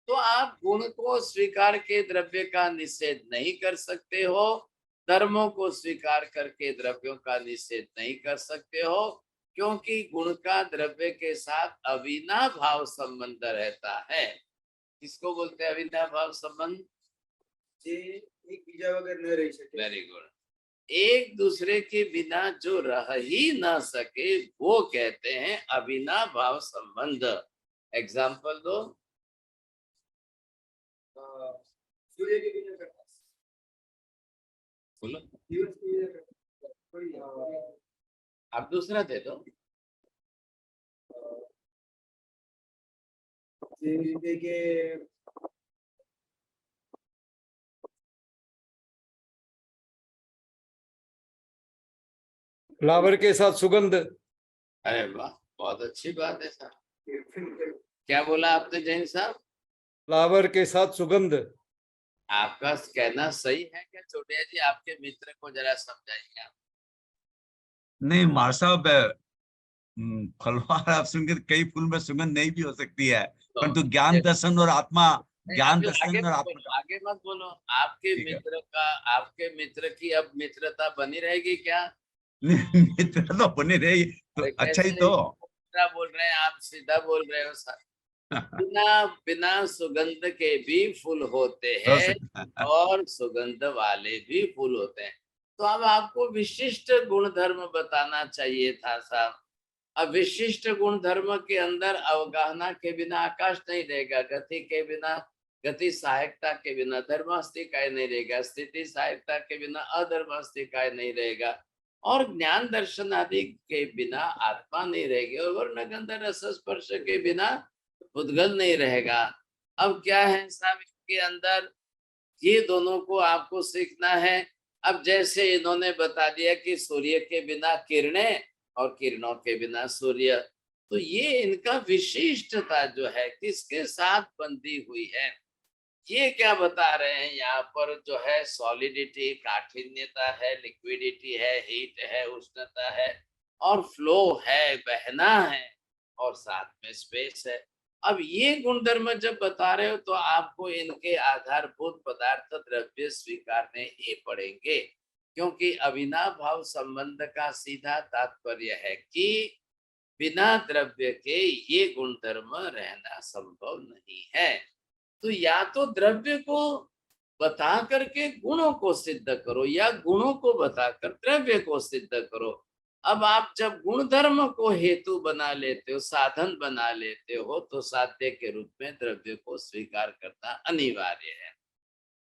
S1: तो आप गुण को स्वीकार के द्रव्य का निषेध नहीं कर सकते हो, धर्मों को स्वीकार करके द्रव्यों का निषेध नहीं कर सकते हो, क्योंकि गुण का द्रव्य के साथ अविनाभाव संबंध रहता है। किसको बोलते हैं अविनाभाव संबंध? Very good. एक दूसरे के बिना जो रह ही ना सके वो कहते हैं अविनाभाव संबंध। एग्जाम्पल दो।
S9: सूर्य के बिना
S1: बोलो, आप दूसरा दे दो।
S7: फ्लावर के साथ सुगंध।
S1: अरे वाह, बहुत अच्छी बात है सर। क्या बोला आपने जैन साहब?
S7: फ्लावर के साथ सुगंध।
S1: आपका कहना सही है क्या छोटिया जी? आपके मित्र को जरा समझाइए आप।
S5: नहीं मार साहब, फलवार आप सुनकर कई फूल में सुगंध नहीं भी हो सकती है, परंतु ज्ञान दर्शन और आत्मा, ज्ञान दर्शन और आत्मा।
S1: आगे मत बोलो। आपके मित्र का, आपके मित्र की अब मित्रता बनी रहेगी क्या?
S5: मित्र तो बने रहे तो अच्छा ही तो।
S1: बोल रहे हैं आप, सीधा बोल रहे हो सर। बिना सुगंध के भी फूल होते हैं और सुगंध वाले भी फूल होते हैं। तो अब आपको विशिष्ट गुण धर्म बताना चाहिए था साहब। अब विशिष्ट गुण धर्म के अंदर अवगाहना के बिना आकाश नहीं रहेगा, गति के बिना, गति सहायकता के बिना धर्मास्ति काय नहीं रहेगा, स्थिति सहायकता के बिना अधर्मास्ति काय नहीं रहेगा, और ज्ञान दर्शन आदि के बिना आत्मा नहीं रहेगी, और वर्ण गंध रस स्पर्श के बिना उद्गल नहीं रहेगा। अब क्या है साहब इसके अंदर, ये दोनों को आपको सीखना है। अब जैसे इन्होंने बता दिया कि सूर्य के बिना किरणें और किरणों के बिना सूर्य, तो ये इनका विशिष्टता जो है किसके साथ बंधी हुई है, ये क्या बता रहे हैं यहाँ पर, जो है सॉलिडिटी, काठिन्यता है, लिक्विडिटी है, हीट है, उष्णता है, और फ्लो है, बहना है, और साथ में स्पेस है। अब ये गुणधर्म जब बता रहे हो तो आपको इनके आधारभूत पदार्थ द्रव्य स्वीकारने ही पड़ेंगे, क्योंकि अविनाभाव संबंध का सीधा तात्पर्य है कि बिना द्रव्य के ये गुणधर्म रहना संभव नहीं है। तो या तो द्रव्य को बता करके गुणों को सिद्ध करो, या गुणों को बताकर द्रव्य को सिद्ध करो। अब आप जब गुण धर्म को हेतु बना लेते हो, साधन बना लेते हो, तो साध्य के रूप में द्रव्य को स्वीकार करना अनिवार्य है।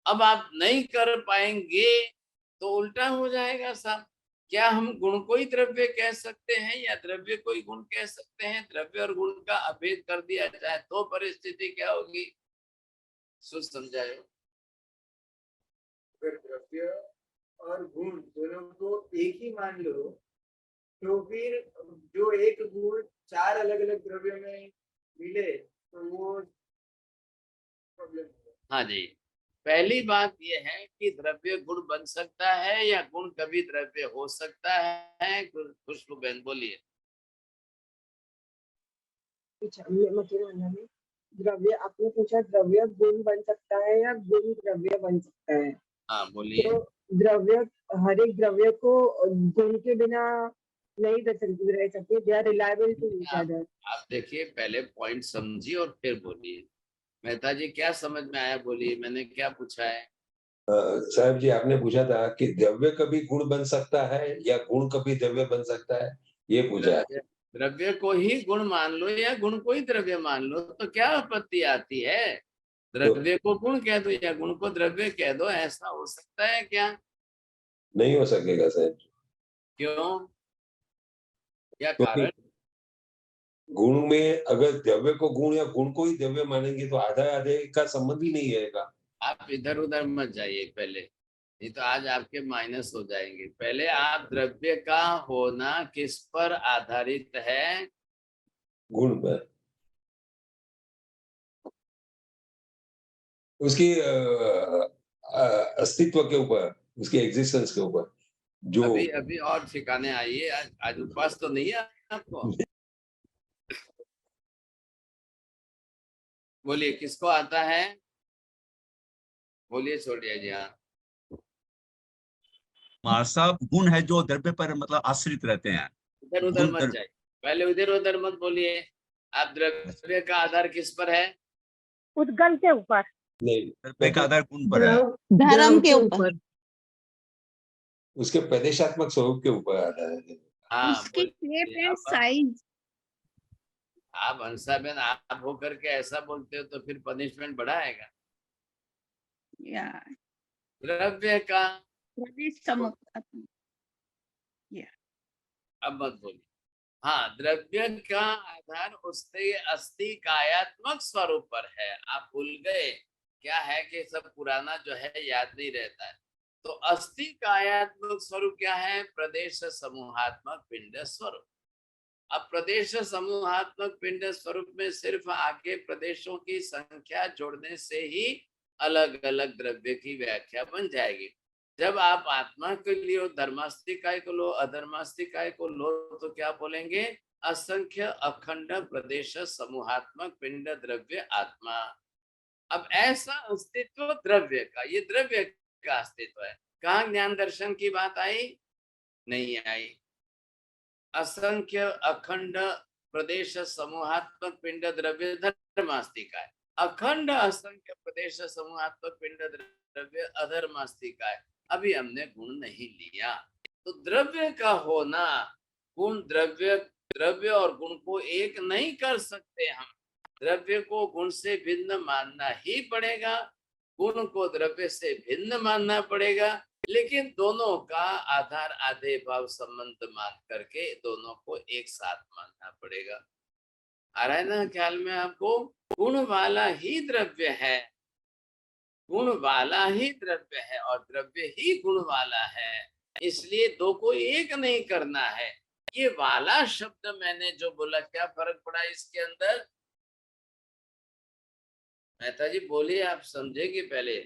S1: अब आप नहीं कर पाएंगे तो उल्टा हो जाएगा साहब। क्या हम गुण को ही द्रव्य कह सकते हैं या द्रव्य को ही गुण कह सकते हैं? द्रव्य और गुण का अभेद कर दिया जाए तो परिस्थिति क्या होगी, सोच समझाए।
S9: अगर द्रव्य और गुण दोनों को एक ही मान लो, तो फिर जो एक गुण चार अलग अलग द्रव्य में मिले तो वो प्रॉब्लम।
S1: हाँ जी, पहली बात यह है कि द्रव्य गुण बन सकता है या गुण कभी द्रव्य हो सकता है? खुशबू बहन बोलिए।
S8: द्रव्य आपने पूछा, द्रव्य गुण बन सकता है या गुण द्रव्य बन सकता है?
S1: हाँ बोलिए।
S8: तो द्रव्य, हर एक द्रव्य को गुण के बिना नहीं रह सकती, they are reliable to each other.
S1: आप देखिए, पहले पॉइंट समझिए और फिर बोलिए। मेहता जी क्या समझ में आया, बोलिए। मैंने क्या पूछा है?
S4: साहब जी आपने पूछा था कि द्रव्य कभी गुण बन सकता है या गुण कभी द्रव्य बन सकता है, ये पूछा है।
S1: द्रव्य को ही गुण मान लो या गुण को ही द्रव्य मान लो, तो क्या आपत्ति आती है? द्रव्य को गुण कह दो या गुण को द्रव्य कह दो, ऐसा हो सकता है क्या?
S4: नहीं हो सकेगा साहब।
S1: क्यों, क्या कारण?
S4: गुण में अगर द्रव्य को गुण या गुण को ही द्रव्य मानेंगे तो आधा आधे का संबंध ही नहीं रहेगा।
S1: आप इधर उधर मत जाइए पहले, नहीं तो आज आपके माइनस हो जाएंगे। पहले आप, द्रव्य का होना किस पर आधारित है?
S4: गुण पर, उसकी अस्तित्व के ऊपर, उसकी एग्जिस्टेंस के ऊपर। जो
S1: अभी और ठिकाने आइए, आज उपवास तो नहीं है आपको? बोलिए, किसको आता है? बोलिए छोड़िए जी। हाँ
S5: साहब, गुण है जो द्रव्य पर मतलब आश्रित रहते हैं।
S1: इधर उधर मत जाइए, पहले इधर उधर मत बोलिए। आप द्रव्य का आधार किस पर है?
S10: उद्गल के ऊपर।
S4: नहीं,
S5: द्रव्य का आधार गुण पर है,
S10: धर्म के ऊपर,
S4: उसके प्रदेशात्मक स्वरूप के ऊपर आधार है।
S1: हाँ,
S10: उसकी शेप एंड साइज।
S1: आप हंसाबेन आप होकर के ऐसा बोलते हो तो फिर पनिशमेंट बढ़ाएगा। द्रव्य का अब मत बोलिए। हाँ, द्रव्य का आधार उसके अस्थि कायात्मक स्वरूप पर है। आप भूल गए, क्या है कि सब पुराना जो है याद नहीं रहता है। तो अस्थि कायात्मक स्वरूप क्या है? प्रदेश समूहात्मक पिंड स्वरूप। अब प्रदेश समूहात्मक पिंड स्वरूप में सिर्फ आगे प्रदेशों की संख्या जोड़ने से ही अलग अलग द्रव्य की व्याख्या बन जाएगी। जब आप आत्मा के लिए धर्मास्तिकाय को लो, अधर्मास्तिकाय को लो, तो क्या बोलेंगे? असंख्य अखंड प्रदेश समूहात्मक पिंड द्रव्य आत्मा। अब ऐसा अस्तित्व द्रव्य का, ये द्रव्य का अस्तित्व है। कहाँ ज्ञान दर्शन की बात आई? नहीं आई। असंख्य अखंड प्रदेश समूहात्मक पिंड द्रव्य धर्मास्तिकाय, अखंड असंख्य प्रदेश समूहात्मक पिंड द्रव्य अधर्मास्तिकाय। अभी हमने गुण नहीं लिया। तो द्रव्य का होना गुण द्रव्य द्रव्य और गुण को एक नहीं कर सकते हम। द्रव्य को गुण से भिन्न मानना ही पड़ेगा, गुण को द्रव्य से भिन्न मानना पड़ेगा, लेकिन दोनों का आधार आधे भाव संबंध मान करके दोनों को एक साथ मानना पड़ेगा। आ रहा है ना ख्याल में आपको? गुण वाला ही द्रव्य है, गुण वाला ही द्रव्य है और द्रव्य ही गुण वाला है, इसलिए दो को एक नहीं करना है। ये वाला शब्द मैंने जो बोला, क्या फर्क पड़ा इसके अंदर? मेहता जी बोलिए, आप समझेंगे पहले।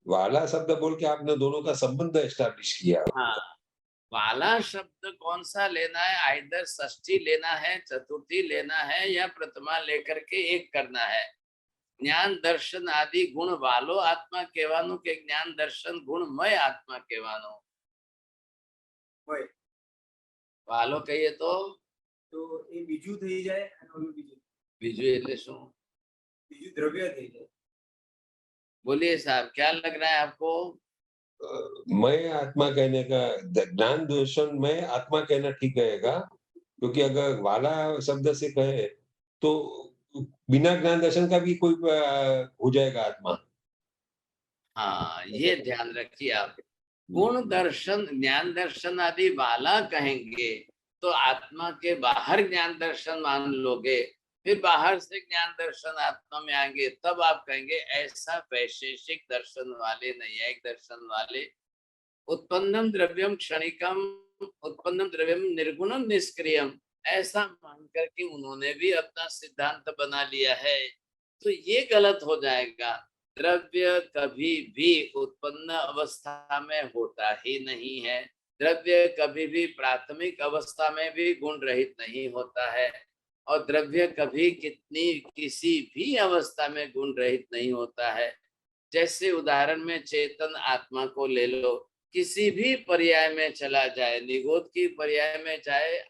S4: वाला शब्द बोल के आपने दोनों का संबंध एस्टैब्लिश किया।
S1: हाँ, वाला शब्द कौन सा लेना है? आइदर षष्ठी लेना है, चतुर्थी लेना है, या प्रथमा लेकर के एक करना है। ज्ञान दर्शन आदि गुण वालो आत्मा कહેવાનું કે જ્ઞાન દર્શન ગુણમય આત્મા કહેવાનું? વાલો કહીએ તો
S9: એ બીજું થઈ જાય અને ઓલું
S1: બીજું એટલે શું?
S9: બીજું દ્રવ્ય થઈ જાય।
S1: बोलिए साहब, क्या लग रहा है आपको?
S4: मैं आत्मा कहने का, ज्ञान दर्शन में आत्मा कहना ठीक रहेगा, क्योंकि अगर वाला शब्द से कहे तो बिना ज्ञान दर्शन का भी कोई हो जाएगा आत्मा।
S1: हाँ, ये ध्यान रखिए आप। गुण दर्शन ज्ञान दर्शन आदि वाला कहेंगे तो आत्मा के बाहर ज्ञान दर्शन मान लोगे, फिर बाहर से ज्ञान दर्शन आत्मा में आएंगे, तब आप कहेंगे ऐसा वैशेषिक दर्शन वाले, नैयायिक दर्शन वाले उत्पन्नम द्रव्यम क्षणिकम उत्पन्नम द्रव्यम निर्गुणम निष्क्रियम ऐसा मान करके उन्होंने भी अपना सिद्धांत बना लिया है, तो ये गलत हो जाएगा। द्रव्य कभी भी उत्पन्न अवस्था में होता ही नहीं है, द्रव्य कभी भी प्राथमिक अवस्था में भी गुण रहित नहीं होता है, और द्रव्य कभी किसी भी अवस्था में गुण रहित नहीं होता है। जैसे उदाहरण में चेतन आत्मा को ले लो, किसी भी पर्याय में चला जाए, निगोद की पर्याय में जाए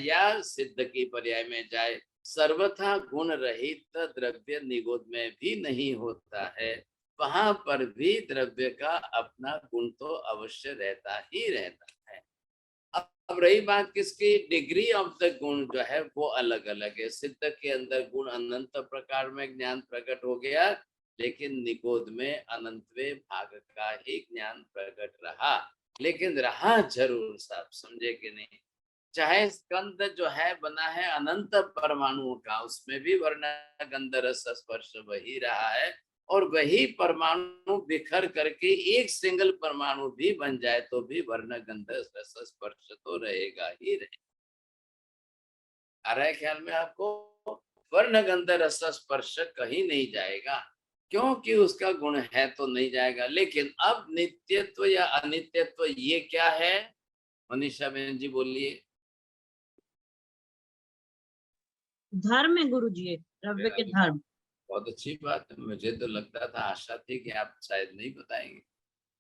S1: या सिद्ध की पर्याय में जाए, सर्वथा गुण रहित द्रव्य निगोद में भी नहीं होता है। वहां पर भी द्रव्य का अपना गुण तो अवश्य रहता ही रहता है। अब रही बात किसकी, डिग्री ऑफ द गुण जो है वो अलग अलग है। सिद्ध के अंदर गुण अनंत प्रकार में ज्ञान प्रकट हो गया, लेकिन निगोद में अनंतवे भाग का ही ज्ञान प्रकट रहा, लेकिन रहा जरूर। साहब समझे कि नहीं? चाहे स्कंद जो है बना है अनंत परमाणुओं का, उसमें भी वर्ण गंध रस स्पर्श वही रहा है, और वही परमाणु बिखर करके एक सिंगल परमाणु भी बन जाए तो भी वर्ण गंध रस स्पर्श तो रहेगा ही रहेगा। आ रहा है ख्याल में आपको? वर्ण गंध रस स्पर्श कहीं नहीं जाएगा, क्योंकि उसका गुण है तो नहीं जाएगा। लेकिन अब नित्यत्व या अनित्यत्व ये क्या है? मनीषा बहन जी बोलिए।
S10: धर्म है गुरु जी, द्रव्य के धर्म।
S1: बहुत अच्छी बात है, मुझे तो लगता था, आशा थी कि आप शायद नहीं बताएंगे।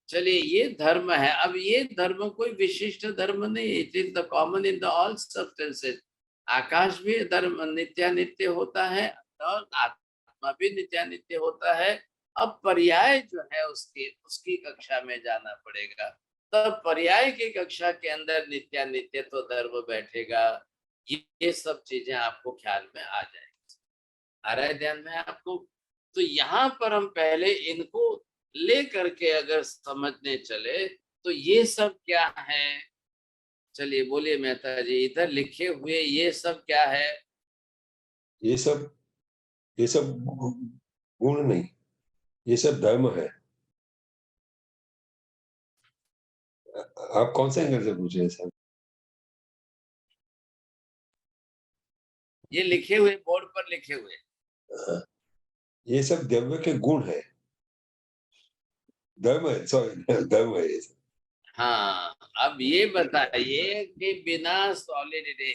S1: चलिए, ये धर्म है। अब ये धर्म कोई विशिष्ट धर्म नहीं, it is the common in the all substances. आकाश भी धर्म नित्यानित्य होता है और आत्मा भी नित्यानित्य होता है। अब पर्याय जो है उसकी कक्षा में जाना पड़ेगा, तब पर्याय की कक्षा के अंदर नित्यानित्य तो धर्म बैठेगा। ये सब चीजें आपको ख्याल में आ जाएगी। आ रहा है ध्यान में आपको? तो यहाँ पर हम पहले इनको ले करके अगर समझने चले तो ये सब क्या है? चलिए बोलिए मेहता जी, इधर लिखे हुए ये सब क्या है?
S4: ये सब गुण नहीं, ये सब धर्म है। आप कौन से एंगल से पूछ रहे हैं सर?
S1: ये लिखे हुए बोर्ड पर लिखे हुए,
S4: ये सब द्रव्य के गुण है, धर्म है, सॉरी धर्म है ये सब।
S1: हाँ, अब ये बताइए कि बिना solidity,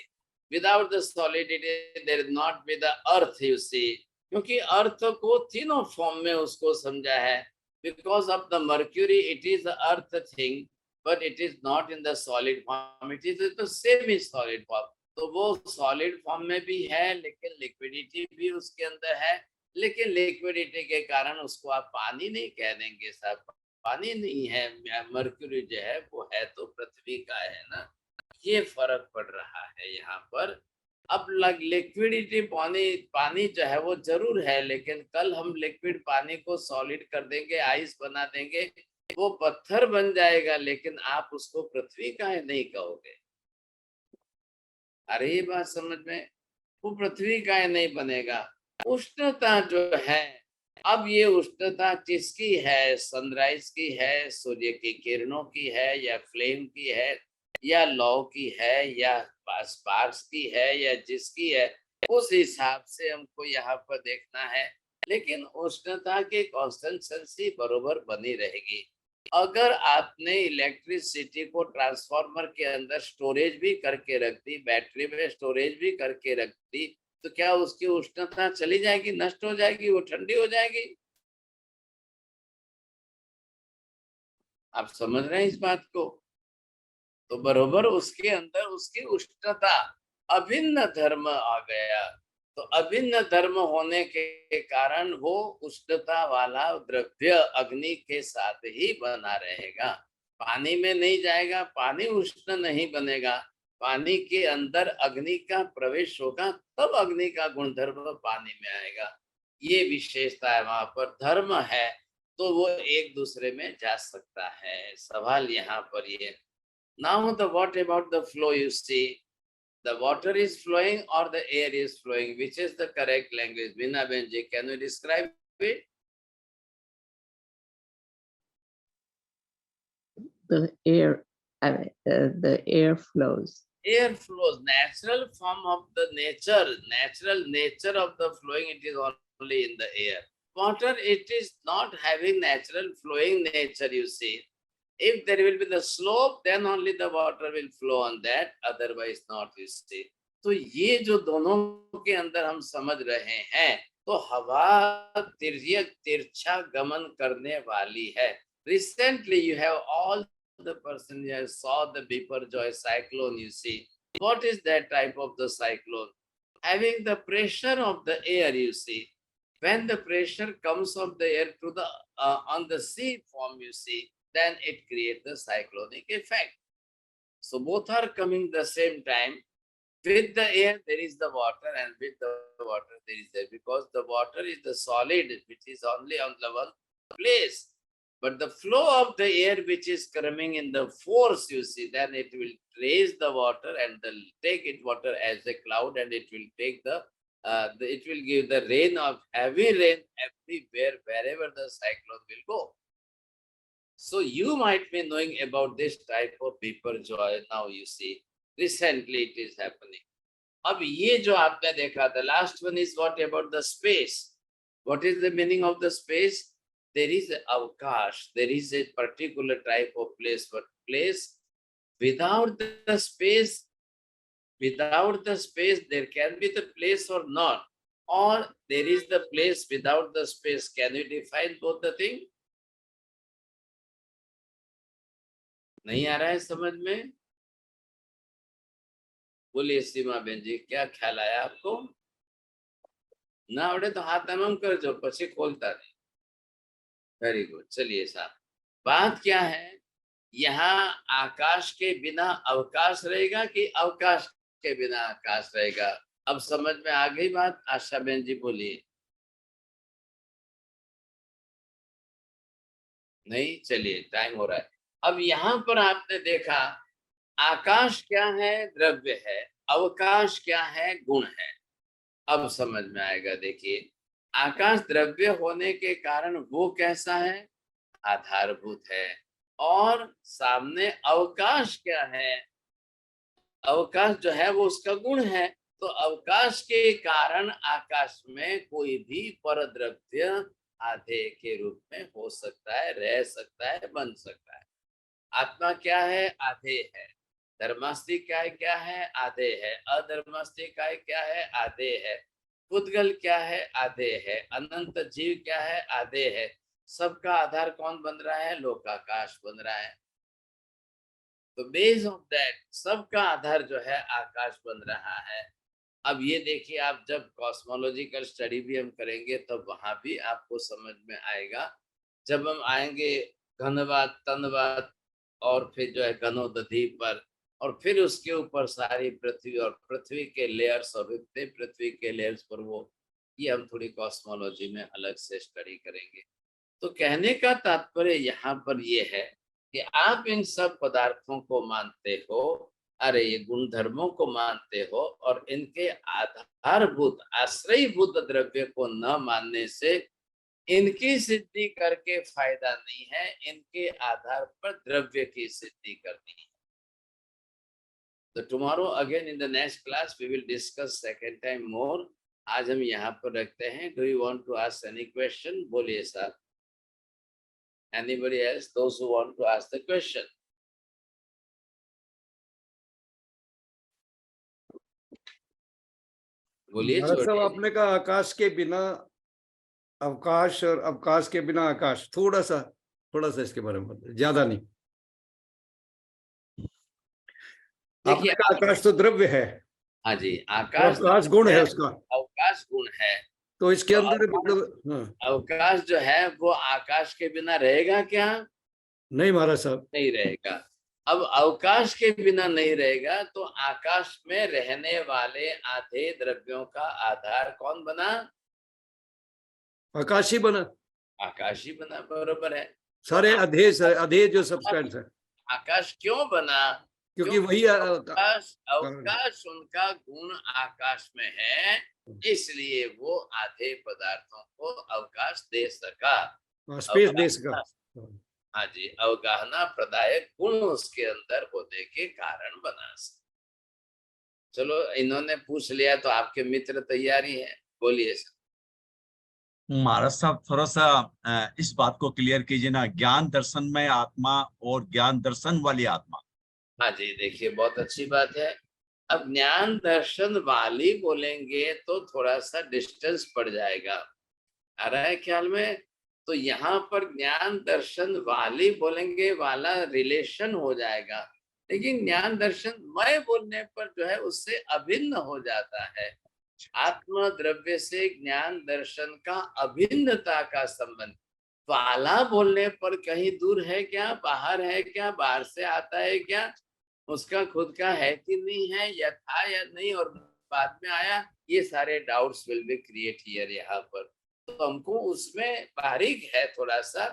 S1: without the solidity there is not be the earth, you see. क्योंकि अर्थ को तीनों फॉर्म में उसको समझा है। Because of the mercury it is the earth thing, but it is not in the solid form, it is the same is solid form. तो वो solid form में भी है, लेकिन लिक्विडिटी भी उसके अंदर है। लेकिन लिक्विडिटी के कारण उसको आप पानी नहीं कह देंगे साहब, पानी नहीं है, मर्क्यूरी जो है वो है तो पृथ्वी का है ना। ये फर्क पड़ रहा है यहाँ पर। अब लिक्विडिटी पानी जो है वो जरूर है, लेकिन कल हम लिक्विड पानी को सॉलिड कर देंगे, आइस बना देंगे, वो पत्थर बन जाएगा, लेकिन आप उसको पृथ्वी का नहीं कहोगे। अरे ये बात समझ में, वो पृथ्वी का नहीं बनेगा। उष्णता जो है, अब ये उष्णता किसकी है? सनराइज की है, सूर्य की किरणों की है, या फ्लेम की है, या लौ की है, या स्पार्क्स की है, या जिसकी है, उस हिसाब से हमको यहाँ पर देखना है। लेकिन उष्णता की कॉन्स्टेंसी बरोबर बनी रहेगी। अगर आपने इलेक्ट्रिसिटी को ट्रांसफार्मर के अंदर स्टोरेज भी करके रख दी, बैटरी में स्टोरेज भी करके रख दी, तो क्या उसकी उष्णता चली जाएगी, नष्ट हो जाएगी, वो ठंडी हो जाएगी? आप समझ रहे हैं इस बात को? तो बरोबर उसके अंदर उसकी उष्णता, अभिन्न धर्म आ गया। तो अभिन्न धर्म होने के कारण वो उष्णता वाला द्रव्य अग्नि के साथ ही बना रहेगा, पानी में नहीं जाएगा, पानी उष्ण नहीं बनेगा। पानी के अंदर अग्नि का प्रवेश होगा, तब अग्नि का गुणधर्म पानी में आएगा। ये विशेषता है वहां पर। धर्म है तो वो एक दूसरे में जा सकता है। सवाल यहाँ पर ये। Now what about the flow? You see, the water is flowing or the air is flowing? Which is the correct language? Veena Benji, can you describe it?
S12: The air flows.
S1: Air flows, natural form of the nature, natural nature of the flowing, it is only in the air. Water, it is not having natural flowing nature, you see. If there will be the slope, then only the water will flow on that, otherwise not, you see. तो ये जो दोनों के अंदर हम समझ रहे हैं, तो हवा तिरछा गमन करने वाली है। Recently, you have all the person you have saw the Biparjoy cyclone, you see. What is that type of the cyclone? Having the pressure of the air, you see. When the pressure comes of the air to the on the sea form, you see, then it creates the cyclonic effect. So both are coming the same time. With the air, there is the water, and with the water, there is air, because the water is the solid, which is only on the one place. But the flow of the air, which is coming in the force, you see, then it will raise the water and take it water as a cloud, and it will take it will give the rain of heavy rain everywhere, wherever the cyclone will go. So you might be knowing about this type of Biparjoy now, you see. Recently it is happening. अब ये जो आपने देखा, the last one is what about the space? What is the meaning of the space? There is a avkash, there is a particular type of place, but place without the space, there can be the place or not, or there is the place without the space. Can you define both the thing? नहीं आ रहा है समझ में? बोलिए सीमा बहन जी, क्या ख्याल आया आपको? ना आवड़े तो हाथ नमम कर जो, पछी खोलता नहीं। Very good. चलिए साहब, बात क्या है, यहाँ आकाश के बिना अवकाश रहेगा कि अवकाश के बिना आकाश रहेगा? अब समझ में आ गई बात? आशा बहन जी बोलिए। नहीं, चलिए टाइम हो रहा है। अब यहाँ पर आपने देखा, आकाश क्या है? द्रव्य है। अवकाश क्या है? गुण है। अब समझ में आएगा। देखिए, आकाश द्रव्य होने के कारण वो कैसा है? आधारभूत है। और सामने अवकाश क्या है? अवकाश जो है वो उसका गुण है। तो अवकाश के कारण आकाश में कोई भी परद्रव्य आधे के रूप में हो सकता है, रह सकता है, बन सकता है। आत्मा क्या है? आधे है। धर्मास्ति क्या है? आधे है। अधर्मास्ति क्या है? आधे है। पुद्गल क्या है? आधे है। अनंत जीव क्या है? आधे है। सबका आधार कौन बन रहा है? लोकाकाश बन रहा है। तो बेस ऑफ दैट सबका आधार जो है आकाश बन रहा है। अब ये देखिए, आप जब कॉस्मोलॉजिकल स्टडी भी हम करेंगे तब वहां भी आपको समझ में आएगा। जब हम आएंगे घनवाद, तनवाद और फिर जो है गणोदधि पर, और फिर उसके ऊपर सारी पृथ्वी और पृथ्वी के लेयर्स और इतने पृथ्वी के लेयर्स पर वो, ये हम थोड़ी कॉस्मोलॉजी में अलग से स्टडी करेंगे। तो कहने का तात्पर्य यहाँ पर ये है कि आप इन सब पदार्थों को मानते हो, अरे ये गुणधर्मों को मानते हो, और इनके आधारभूत आश्रयभूत द्रव्य को न मानने से इनकी सिद्धि करके फायदा नहीं है, इनके आधार पर द्रव्य की सिद्धि करनी है। तो tomorrow again in the next class we will discuss second time more. आज हम यहाँ पर रखते हैं। Do you want to ask any question? बोलिए sir. Anybody else? Those who want to ask the question. बोलिए।
S7: सब आपने कहा आकाश के बिना अवकाश और अवकाश के बिना आकाश, थोड़ा सा इसके बारे में बताइए, ज्यादा नहीं। आपने कहा आकाश तो द्रव्य है।
S1: हाँ जी, आकाश
S7: गुण है उसका,
S1: अवकाश गुण है।
S7: तो इसके अंदर मतलब
S1: अवकाश जो है वो आकाश के बिना रहेगा क्या?
S7: नहीं महाराज साहब,
S1: नहीं रहेगा। अब अवकाश के बिना नहीं रहेगा तो आकाश में रहने वाले आधे द्रव्यों का आधार कौन बना?
S7: आकाश ही बना।
S1: आकाश ही बना, बरोबर है।
S7: सारे अधे जो सब्सटेंस है।
S1: आकाश क्यों बना?
S7: क्योंकि वही
S1: अवकाश उनका गुण आकाश में है, इसलिए वो आधे पदार्थों को अवकाश दे सका,
S7: स्पेस दे सका।
S1: हाँ जी, अवगाहना प्रदायक गुण उसके अंदर होने के कारण बना सका। चलो, इन्होंने पूछ लिया तो आपके मित्र तैयारी है, बोलिए सर।
S5: महाराज साहब थोड़ा सा इस बात को क्लियर कीजिए ना, ज्ञान दर्शन में आत्मा और ज्ञान दर्शन वाली आत्मा।
S1: हाँ जी, देखिए बहुत अच्छी बात है। अब ज्ञान दर्शन वाली बोलेंगे तो थोड़ा सा डिस्टेंस पड़ जाएगा, आ रहा है ख्याल में? तो यहाँ पर ज्ञान दर्शन वाली बोलेंगे, वाला रिलेशन हो जाएगा, लेकिन ज्ञान दर्शन मय बोलने पर जो है उससे अभिन्न हो जाता है। आत्मा द्रव्य से ज्ञान दर्शन का अभिन्नता का संबंध। वाला बोलने पर कहीं दूर है क्या, बाहर है क्या, बाहर से आता है क्या, उसका खुद का है कि नहीं है, या था या नहीं और बाद में आया, ये सारे doubts will be create here यहाँ पर। तो हमको उसमें बारीक है थोड़ा सा,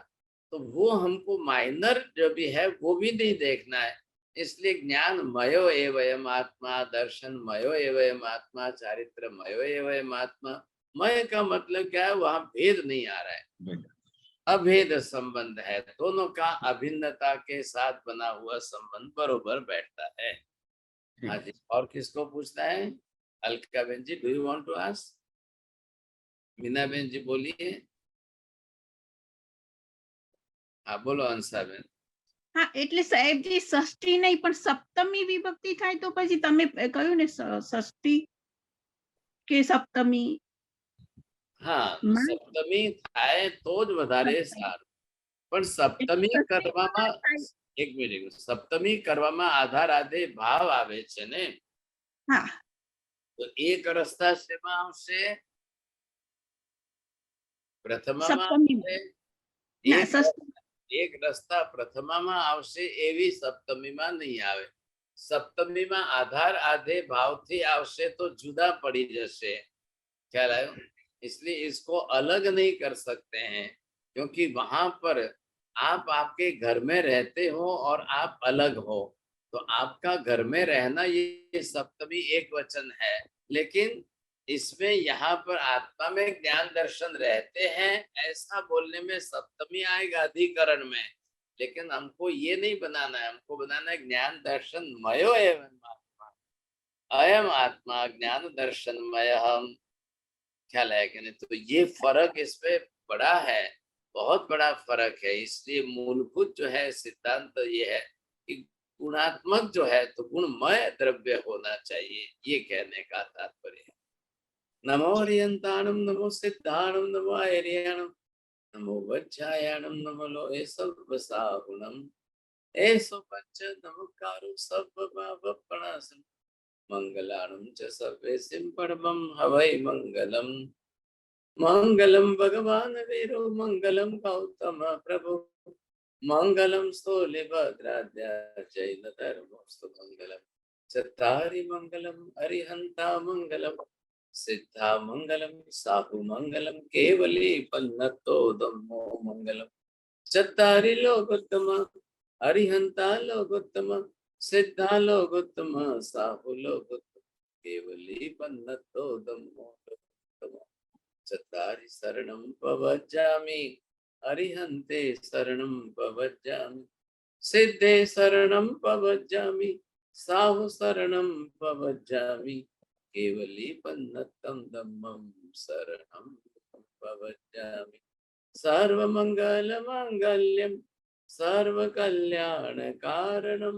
S1: तो वो हमको माइनर जो भी है वो भी नहीं देखना है। इसलिए ज्ञान मयो एवयम आत्मा, दर्शन मयो एवयम आत्मा, चारित्र मयो एवयम आत्मा। मय का मतलब क्या है? वहां भेद नहीं आ रहा है, अभेद संबंध है, दोनों का अभिन्नता के साथ बना हुआ संबंध बरोबर बैठता है। हाँ जी, और किसको पूछना है? अलका बहन ji, do you want to ask? Meena बहन जी बोलिए। हाँ बोलो अंशा बहन।
S10: હા એટલે સાહેબજી ષષ્ઠી નહીં પણ સપ્તમી વિભક્તિ થાય તો પછી તમે કહ્યું ને ષષ્ઠી કે સપ્તમી?
S1: हाँ, सप्तमी थाय तो ज વધારે સારું, પણ સપ્તમી કરવામાં એક મિનિટ, સપ્તમી કરવામાં આધાર આધે ભાવ આવે છે ને?
S10: હા,
S1: તો એક રસ્તા શેમાં આવશે? પ્રથમામાં આવશે। એક રસ્તા પ્રથમામાં આવશે, એવી સપ્તમીમાં નહીં આવે। સપ્તમીમાં આધાર આધે ભાવથી આવશે તો જુદા પડી જશે, ખ્યાલ આવ્યો? इसलिए इसको अलग नहीं कर सकते हैं, क्योंकि वहां पर आप आपके घर में रहते हो और आप अलग हो, तो आपका घर में रहना ये सप्तमी एक वचन है, लेकिन इसमें यहाँ पर आत्मा में ज्ञान दर्शन रहते हैं ऐसा बोलने में सप्तमी आएगा अधिकरण में, लेकिन हमको ये नहीं बनाना है, हमको बनाना है ज्ञान दर्शन मयो एवं आत्मा, अयम आत्मा ज्ञान दर्शन मय हम। ख्याल है कि नहीं? तो ये फर्क इसमें बड़ा है, बहुत बड़ा फर्क है। इसलिए मूलभूत जो है सिद्धांत ये है कि गुणात्मक जो है तो गुणमय द्रव्य होना चाहिए, ये कहने का तात्पर्य है। नमो हरियंताणम, नमो सिद्धाणम, नमो ऐरियाणम, नमो वज्रायाणम, नमो लोहे सर्वसाहुणम, एसो पंच नमोकारो सर्वभावपणासम, मंगलाणं च सर्वेसिं परमं हवै मंगलम्। मंगलम भगवान वीरो, मंगलम गौतम प्रभु, मंगलम स्थूलिभद्राद्या जैन धर्मोस्तु मंगलम चत्तारि मंगलम अरिहंता मंगलम सिद्धा मंगलम साहु मंगलम केवली पन्नतो धम्मो मंगलम चत्तारि लोकोत्तम अरिहंता लोकोत्तम सिद्धा लोकोत्तम साहु लोकोत्तम केवली पन्नतो धम्मो लोकोत्तम चत्तारि शरणं पवज्जामि अरिहन्ते शरणं पवज्जामि सिद्धे शरणं पवज्जामि साहु शरणं पवज्जामि केवली पन्नतं धम्मं शरणं पवज्जामि सर्वमङ्गलमाङ्गल्यं सर्वकल्याणकारणं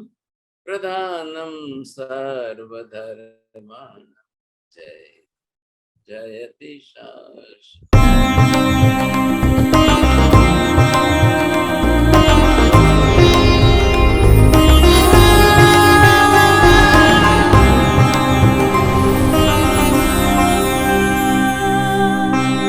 S1: प्रधानं सर्वधर्माणां जय जयति शाश्वती।